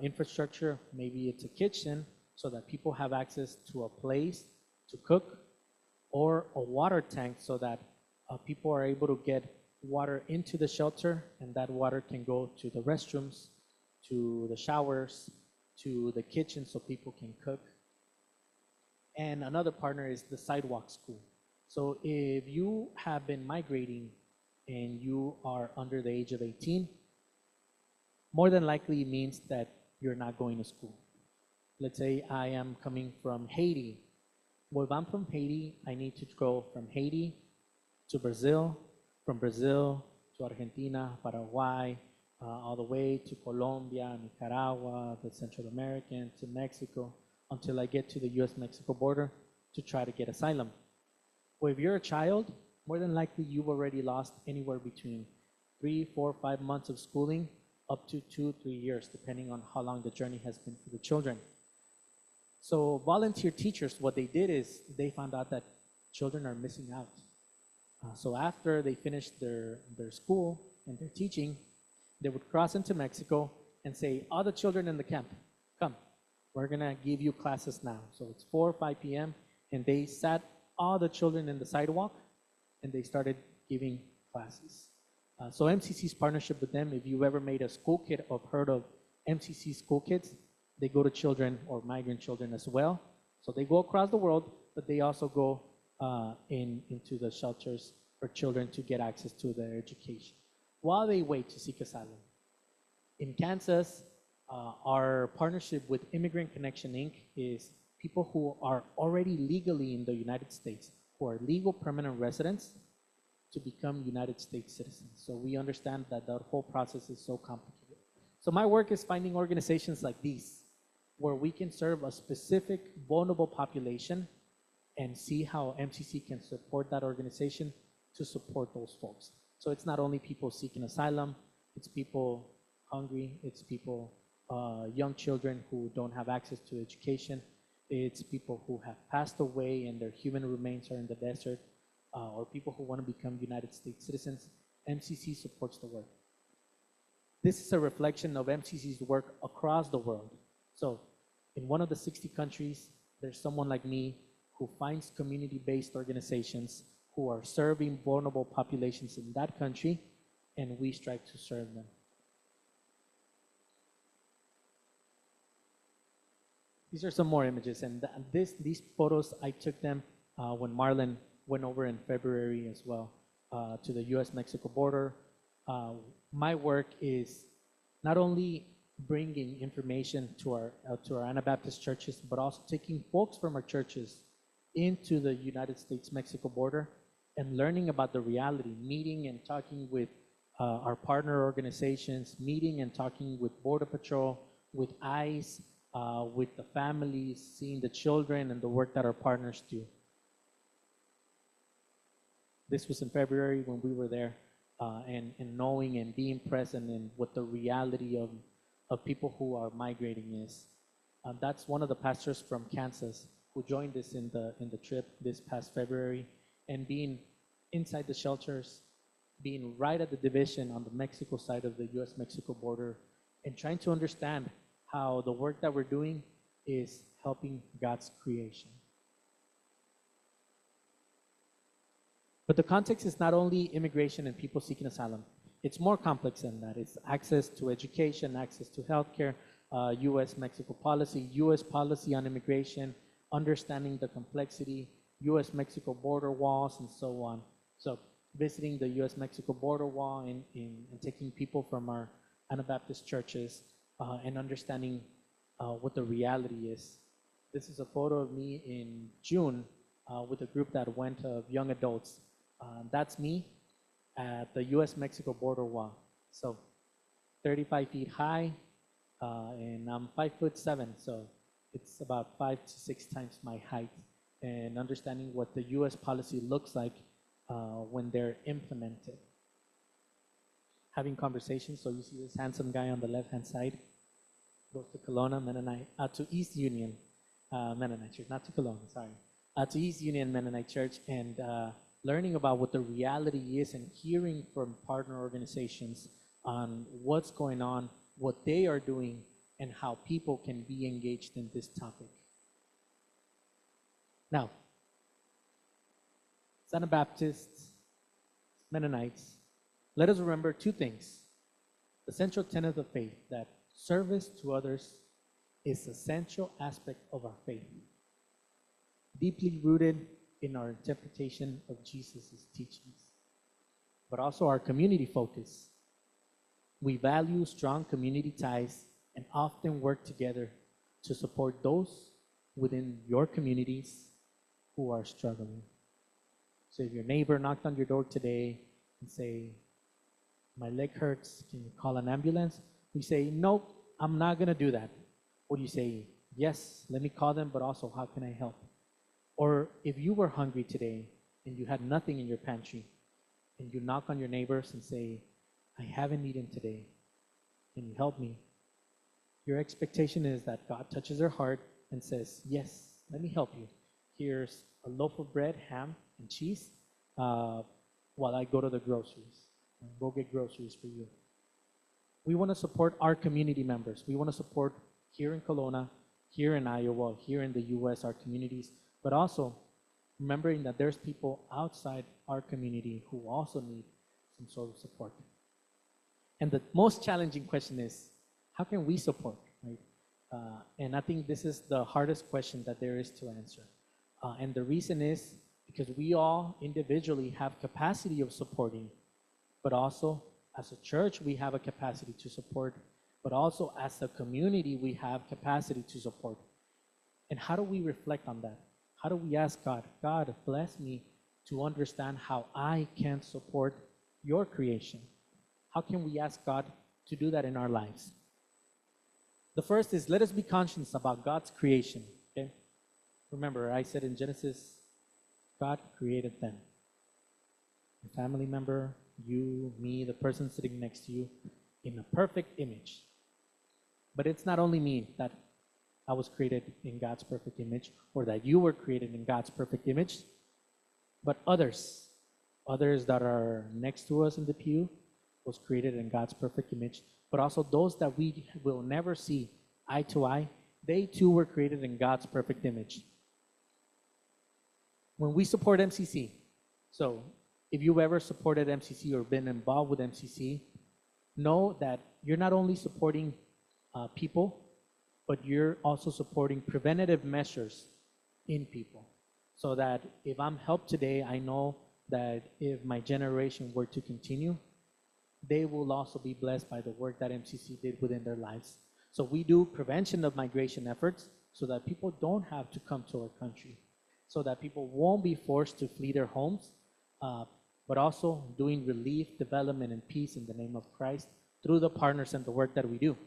infrastructure, maybe it's a kitchen, so that people have access to a place to cook, or a water tank so that people are able to get water into the shelter, and that water can go to the restrooms, to the showers, to the kitchen so people can cook. And another partner is the Sidewalk School. So if you have been migrating and you are under the age of 18, more than likely it means that you're not going to school. Let's say I am coming from Haiti. Well, if I'm from Haiti, I need to go from Haiti to Brazil, from Brazil to Argentina, Paraguay, all the way to Colombia, Nicaragua, the Central American, to Mexico, until I get to the US-Mexico border to try to get asylum. Well, if you're a child, more than likely you've already lost anywhere between 3, 4, 5 months of schooling, up to 2, 3 years, depending on how long the journey has been for the children. So volunteer teachers, what they did is they found out that children are missing out. So after they finished their school and their teaching, they would cross into Mexico and say, all the children in the camp, come, we're gonna give you classes now. So it's 4 or 5 p.m. and they sat all the children in the sidewalk and they started giving classes. So MCC's partnership with them, if you ever made a school kit or heard of MCC school kids, they go to children or migrant children as well. So they go across the world, but they also go into the shelters for children to get access to their education while they wait to seek asylum. In Kansas, our partnership with Immigrant Connection Inc. is people who are already legally in the United States, who are legal permanent residents, to become United States citizens. So we understand that the whole process is so complicated. So my work is finding organizations like these, where we can serve a specific vulnerable population and see how MCC can support that organization to support those folks. So it's not only people seeking asylum, it's people hungry, it's people, young children who don't have access to education, it's people who have passed away and their human remains are in the desert, or people who want to become United States citizens. MCC supports the work. This is a reflection of MCC's work across the world. So in one of the 60 countries, there's someone like me who finds community-based organizations who are serving vulnerable populations in that country, and we strive to serve them. These are some more images, and these photos, I took them when Marlon went over in February as well to the US-Mexico border. My work is not only bringing information to our Anabaptist churches, but also taking folks from our churches into the United States-Mexico border and learning about the reality, meeting and talking with our partner organizations, meeting and talking with Border Patrol, with ICE, with the families, seeing the children and the work that our partners do. This was in February when we were there, and knowing and being present in what the reality of people who are migrating is. That's one of the pastors from Kansas who joined us in the trip this past February, and being inside the shelters, being right at the division on the Mexico side of the US-Mexico border, and trying to understand how the work that we're doing is helping God's creation. But the context is not only immigration and people seeking asylum. It's more complex than that. It's access to education, access to healthcare, US-Mexico policy, US policy on immigration, understanding the complexity, US-Mexico border walls, and so on. So visiting the US-Mexico border wall and taking people from our Anabaptist churches and understanding what the reality is. This is a photo of me in June with a group that went of young adults. That's me at the US-Mexico border wall. So 35 feet high, and I'm 5'7", so it's about 5 to 6 times my height, and understanding what the US policy looks like when they're implemented. Having conversations, so you see this handsome guy on the left-hand side, goes to Kelowna Mennonite, to East Union Mennonite Church, not to Kelowna, sorry, to East Union Mennonite Church, and learning about what the reality is and hearing from partner organizations on what's going on, what they are doing, and how people can be engaged in this topic. Now, Anabaptists, Mennonites, let us remember two things. The central tenet of faith, that service to others is a central aspect of our faith, deeply rooted in our interpretation of Jesus' teachings, but also our community focus. We value strong community ties and often work together to support those within your communities who are struggling. So if your neighbor knocked on your door today and say, my leg hurts, can you call an ambulance? We say, nope, I'm not gonna do that. Or you say, yes, let me call them, but also how can I help? Or if you were hungry today and you had nothing in your pantry and you knock on your neighbors and say, I haven't eaten today. Can you help me? Your expectation is that God touches their heart and says, yes, let me help you. Here's a loaf of bread, ham, and cheese while I go to the groceries. Go get groceries for you. We want to support our community members. We want to support here in Kelowna, here in Iowa, here in the U.S., our communities, but also remembering that there's people outside our community who also need some sort of support. And the most challenging question is, how can we support, right? And I think this is the hardest question that there is to answer. And the reason is because we all individually have capacity of supporting, but also as a church, we have a capacity to support, but also as a community, we have capacity to support. And how do we reflect on that? How do we ask God, God, bless me to understand how I can support your creation? How can we ask God to do that in our lives? The first is, let us be conscious about God's creation, okay? Remember, I said in Genesis, God created them. A family member, you, me, the person sitting next to you, in a perfect image. But it's not only me that I was created in God's perfect image, or that you were created in God's perfect image, but others that are next to us in the pew was created in God's perfect image, but also those that we will never see eye to eye, they too were created in God's perfect image. When we support MCC, so if you've ever supported MCC or been involved with MCC, know that you're not only supporting people, but you're also supporting preventative measures in people. So that if I'm helped today, I know that if my generation were to continue, they will also be blessed by the work that MCC did within their lives. So we do prevention of migration efforts so that people don't have to come to our country, so that people won't be forced to flee their homes, but also doing relief, development, and peace in the name of Christ through the partners and the work that we do.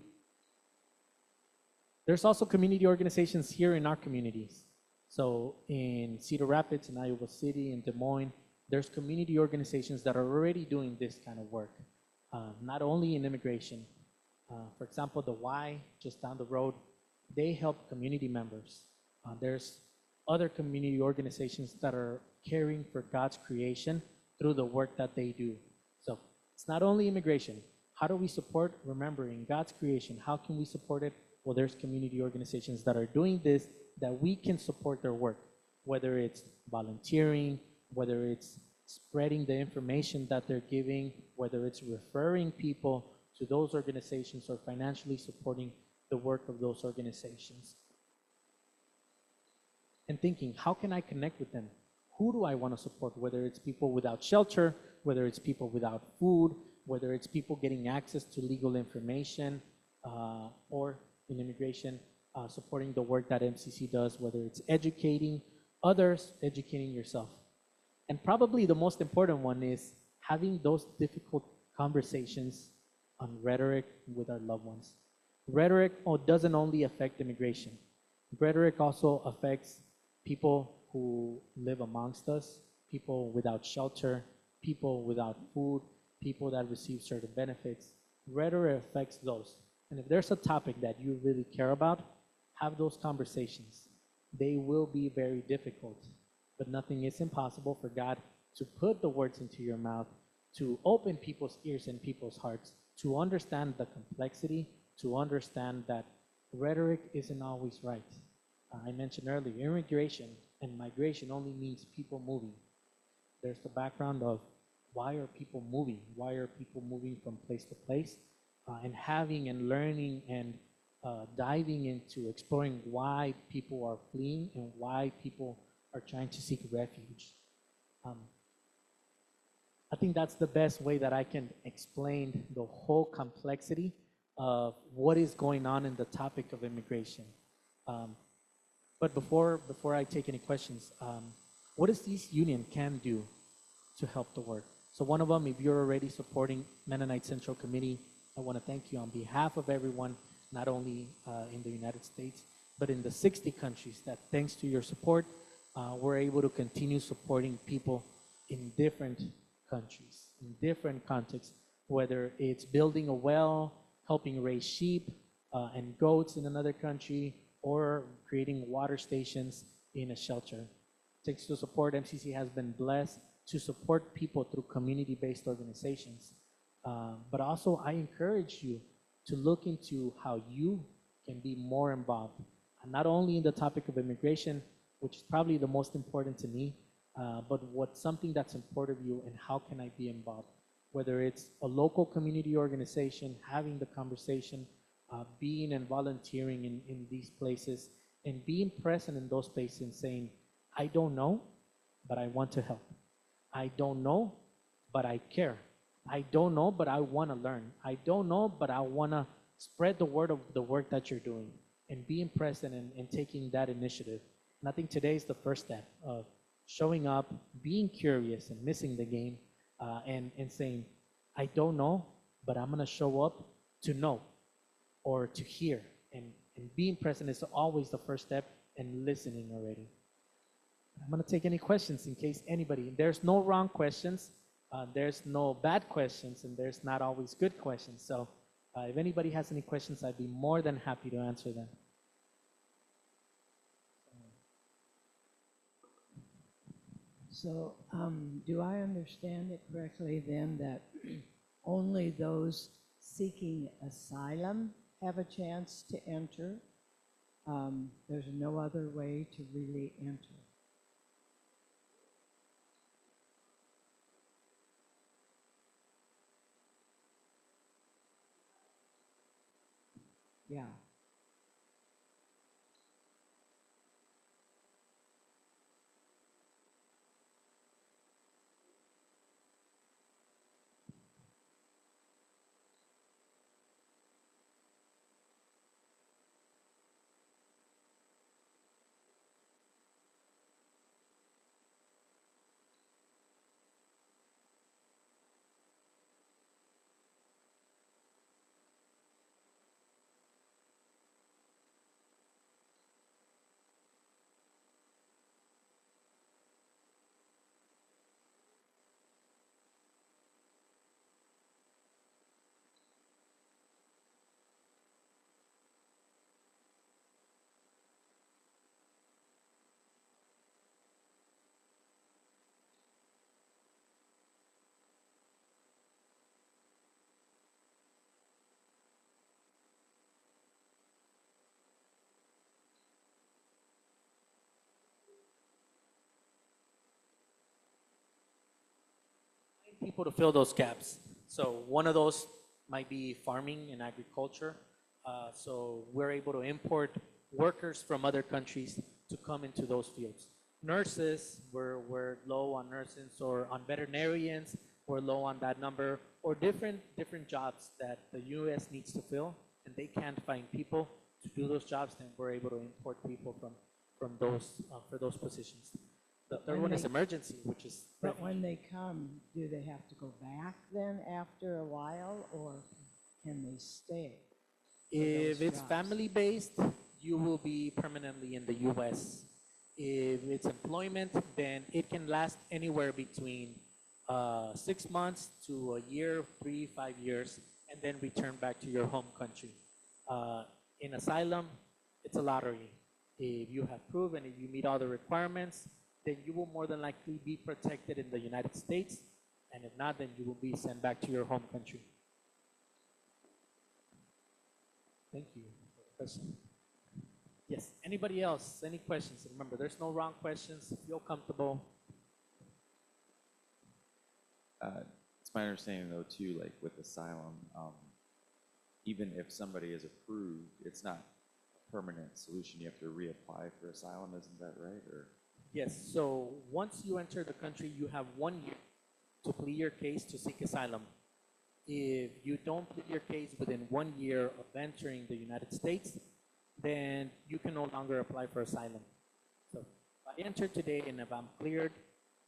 There's also community organizations here in our communities. So in Cedar Rapids, in Iowa City, in Des Moines, there's community organizations that are already doing this kind of work, not only in immigration. For example, the Y, just down the road, they help community members. There's other community organizations that are caring for God's creation through the work that they do. So it's not only immigration. How do we support remembering God's creation? How can we support it? Well, there's community organizations that are doing this, that we can support their work, whether it's volunteering, whether it's spreading the information that they're giving, whether it's referring people to those organizations or financially supporting the work of those organizations. And thinking, how can I connect with them? Who do I want to support? Whether it's people without shelter, whether it's people without food, whether it's people getting access to legal information, or in immigration, supporting the work that MCC does, whether it's educating others, educating yourself. And probably the most important one is having those difficult conversations on rhetoric with our loved ones. Rhetoric doesn't only affect immigration. Rhetoric also affects people who live amongst us, people without shelter, people without food, people that receive certain benefits. Rhetoric affects those. And if there's a topic that you really care about, have those conversations. They will be very difficult, but nothing is impossible for God to put the words into your mouth, to open people's ears and people's hearts, to understand the complexity, to understand that rhetoric isn't always right. I mentioned earlier, immigration and migration only means people moving. There's the background of why are people moving? Why are people moving from place to place? And having and learning and diving into exploring why people are fleeing and why people are trying to seek refuge. I think that's the best way that I can explain the whole complexity of what is going on in the topic of immigration. But before I take any questions, what does this union can do to help the work? So one of them, if you're already supporting Mennonite Central Committee, I want to thank you on behalf of everyone, not only in the United States, but in the 60 countries that thanks to your support, we're able to continue supporting people in different countries, in different contexts, whether it's building a well, helping raise sheep and goats in another country, or creating water stations in a shelter. Takes to support, MCC has been blessed to support people through community-based organizations. But also, I encourage you to look into how you can be more involved, and not only in the topic of immigration, which is probably the most important to me, but what's something that's important to you and how can I be involved? Whether it's a local community organization, having the conversation, being and volunteering in these places, and being present in those places and saying, I don't know, but I want to help. I don't know, but I care. I don't know, but I want to learn. I don't know, but I want to spread the word of the work that you're doing and being present and taking that initiative. And I think today is the first step of showing up, being curious and missing the game, and saying, I don't know, but I'm going to show up to know or to hear. And being present is always the first step, and listening already. I'm going to take any questions in case anybody, there's no wrong questions, there's no bad questions, and there's not always good questions. So if anybody has any questions, I'd be more than happy to answer them. So, do I understand it correctly then that only those seeking asylum have a chance to enter? There's no other way to really enter. Yeah. People to fill those gaps. So one of those might be farming and agriculture. So we're able to import workers from other countries to come into those fields. Nurses, we're low on nurses, or on veterinarians, we're low on that number, or different jobs that the U.S. needs to fill, and they can't find people to do those jobs. Then we're able to import people from those for those positions. The third one is emergency, which is. But when they come, do they have to go back then after a while, or can they stay? If it's jobs? family-based, you will be permanently in the U.S. If it's employment, then it can last anywhere between 6 months to a year, 3, 5 years, and then return back to your home country. In asylum, it's a lottery. If you have proven, if you meet all the requirements, then you will more than likely be protected in the United States, and if not, then you will be sent back to your home country. Thank you for the question. Yes, anybody else? Any questions? Remember, there's no wrong questions. Feel comfortable. It's my understanding, though, too, like with asylum, even if somebody is approved, it's not a permanent solution. You have to reapply for asylum, isn't that right? Or Yes, so once you enter the country, you have 1 year to plead your case to seek asylum. If you don't plead your case within 1 year of entering the United States, then you can no longer apply for asylum. So if I enter today and if I'm cleared,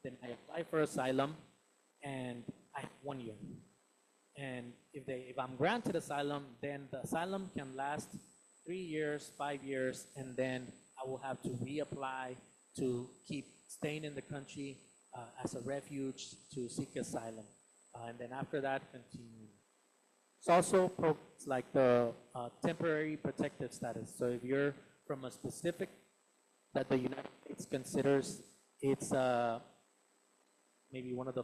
then I apply for asylum and I have 1 year. And if I'm granted asylum, then the asylum can last 3 years, 5 years, and then I will have to reapply to keep staying in the country as a refuge to seek asylum. And then after that, continue It's also it's like the temporary protective status. So if you're from a specific that the United States considers it's maybe one of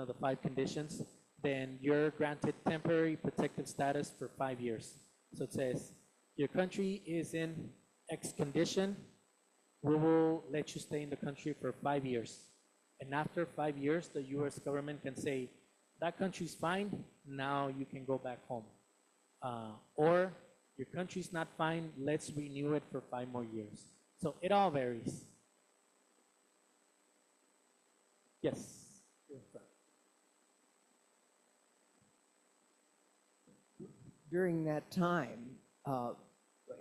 the five conditions, then you're granted temporary protective status for 5 years. So it says your country is in X condition, we will let you stay in the country for 5 years. And after 5 years, the US government can say, that country's fine, now you can go back home. Or your country's not fine, let's renew it for 5 more years. So it all varies. Yes. During that time,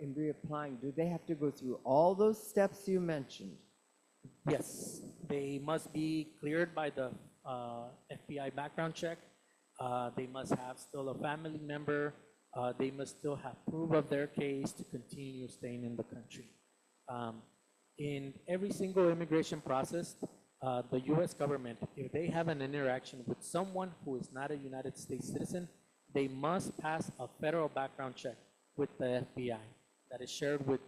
in reapplying, do they have to go through all those steps you mentioned? Yes, they must be cleared by the FBI background check. They must have still a family member. They must still have proof of their case to continue staying in the country. In every single immigration process, the US government, if they have an interaction with someone who is not a United States citizen, they must pass a federal background check with the FBI that is shared with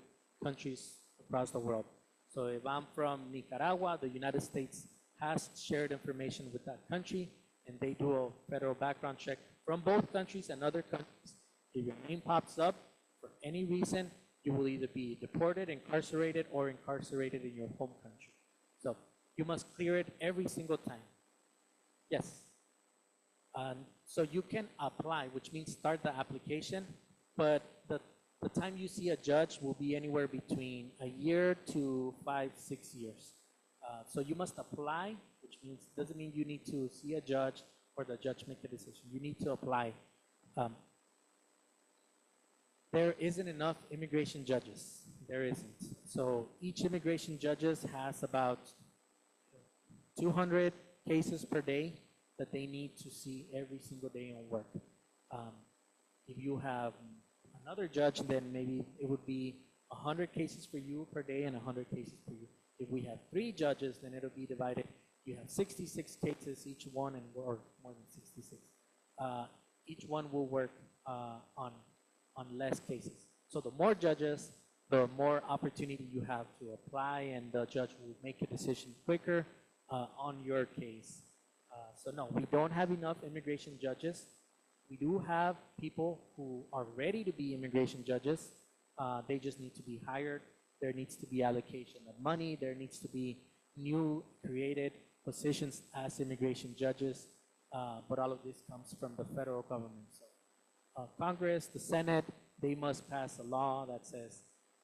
countries across the world. So if I'm from Nicaragua, the United States has shared information with that country, and they do a federal background check from both countries and other countries. If your name pops up for any reason, you will either be deported, incarcerated, or incarcerated in your home country. So you must clear it every single time. Yes. So you can apply, which means start the application, but the time you see a judge will be anywhere between a year to 5-6 years. So you must apply, which means doesn't mean you need to see a judge or the judge make a decision. You need to apply. There isn't enough immigration judges. There isn't. So each immigration judges has about 200 cases per day that they need to see every single day on work. If you have another judge, then maybe it would be 100 cases for you per day and 100 cases for you. If we have 3 judges, then it'll be divided. You have 66 cases each one, or more than 66. Each one will work on less cases. So the more judges, the more opportunity you have to apply, and the judge will make a decision quicker on your case. So no, we don't have enough immigration judges. We do have people who are ready to be immigration judges. They just need to be hired. There needs to be allocation of money. There needs to be new created positions as immigration judges. But all of this comes from the federal government. So Congress, the Senate, they must pass a law that says,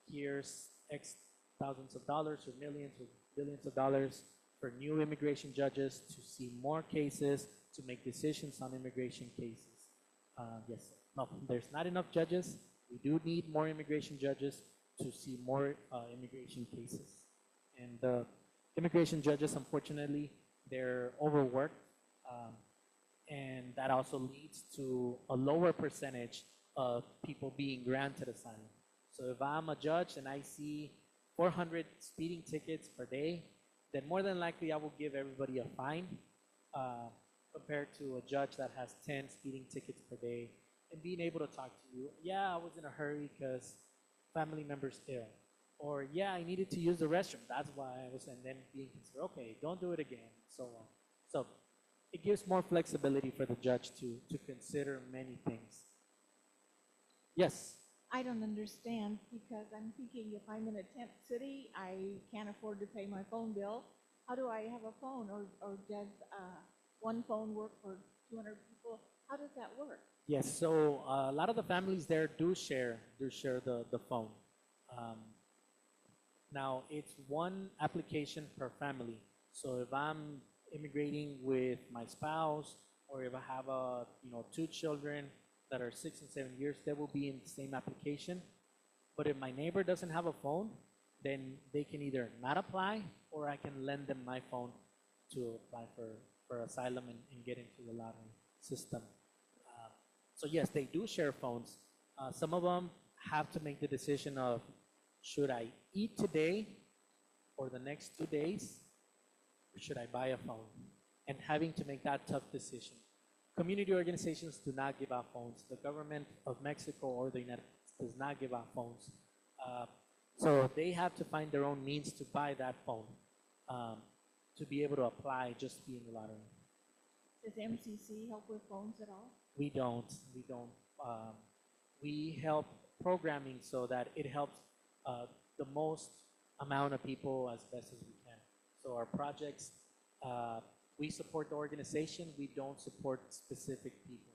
here's X thousands of dollars or millions or billions of dollars for new immigration judges to see more cases, to make decisions on immigration cases. Yes, no, there's not enough judges. We do need more immigration judges to see more immigration cases. And the immigration judges, unfortunately, they're overworked. And that also leads to a lower percentage of people being granted asylum. So if I'm a judge and I see 400 speeding tickets per day, then more than likely I will give everybody a fine compared to a judge that has 10 speeding tickets per day and being able to talk to you. Yeah, I was in a hurry because family member's ill. Or yeah, I needed to use the restroom. That's why I was, and then being considered, okay, don't do it again, and so on. So it gives more flexibility for the judge to consider many things. Yes? I don't understand because I'm thinking if I'm in a tent city, I can't afford to pay my phone bill. How do I have a phone, or does one phone work for 200 people? How does that work? Yes, so a lot of the families there do share the phone. Now it's one application per family. So if I'm immigrating with my spouse, or if I have 2 children that are 6 and 7 years, they will be in the same application. But if my neighbor doesn't have a phone, then they can either not apply, or I can lend them my phone to apply for asylum and get into the lottery system. So yes, they do share phones. Some of them have to make the decision of, should I eat today or the next 2 days, or should I buy a phone? And having to make that tough decision. community organizations do not give out phones. The government of Mexico or the United States does not give out phones. So they have to find their own means to buy that phone to be able to apply just to be in the lottery. Does MCC help with phones at all? We don't. We help programming so that it helps the most amount of people as best as we can. So our projects, we support the organization. We don't support specific people.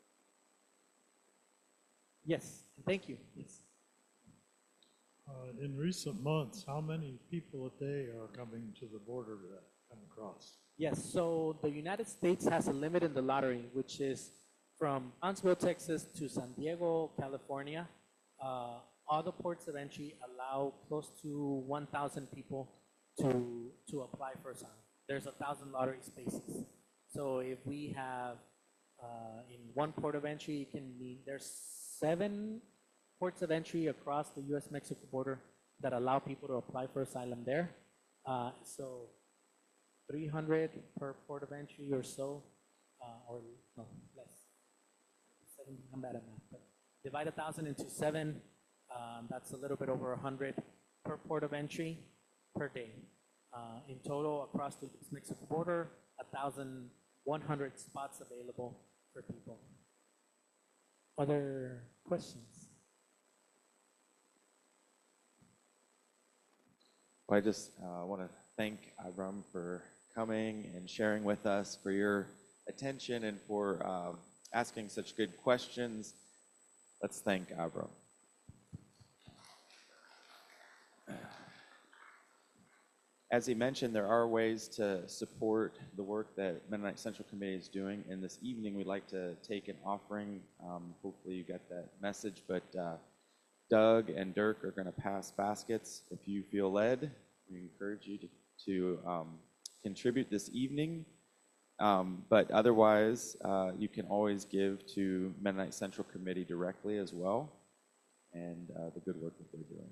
Yes, thank you. Yes. In recent months, how many people a day are coming to the border to come across? Yes, so the United States has a limit in the lottery, which is from Huntsville, Texas to San Diego, California. All the ports of entry allow close to 1,000 people to apply for asylum. There's 1,000 lottery spaces. So if we have in one port of entry, it can mean there's 7 ports of entry across the U.S.-Mexico border that allow people to apply for asylum there. So 300 per port of entry or so, or no, less. 70, I'm bad at math, but divide 1,000 into 7, that's a little bit over 100 per port of entry per day. In total, across the Mexico border, 1,100 spots available for people. Other questions? Well, I just want to thank Abram for coming and sharing with us, for your attention, and for asking such good questions. Let's thank Abram. As he mentioned, there are ways to support the work that Mennonite Central Committee is doing. And this evening, we'd like to take an offering. Hopefully you got that message. But Doug and Dirk are going to pass baskets. If you feel led, we encourage you to contribute this evening. But otherwise, you can always give to Mennonite Central Committee directly as well, and the good work that they're doing.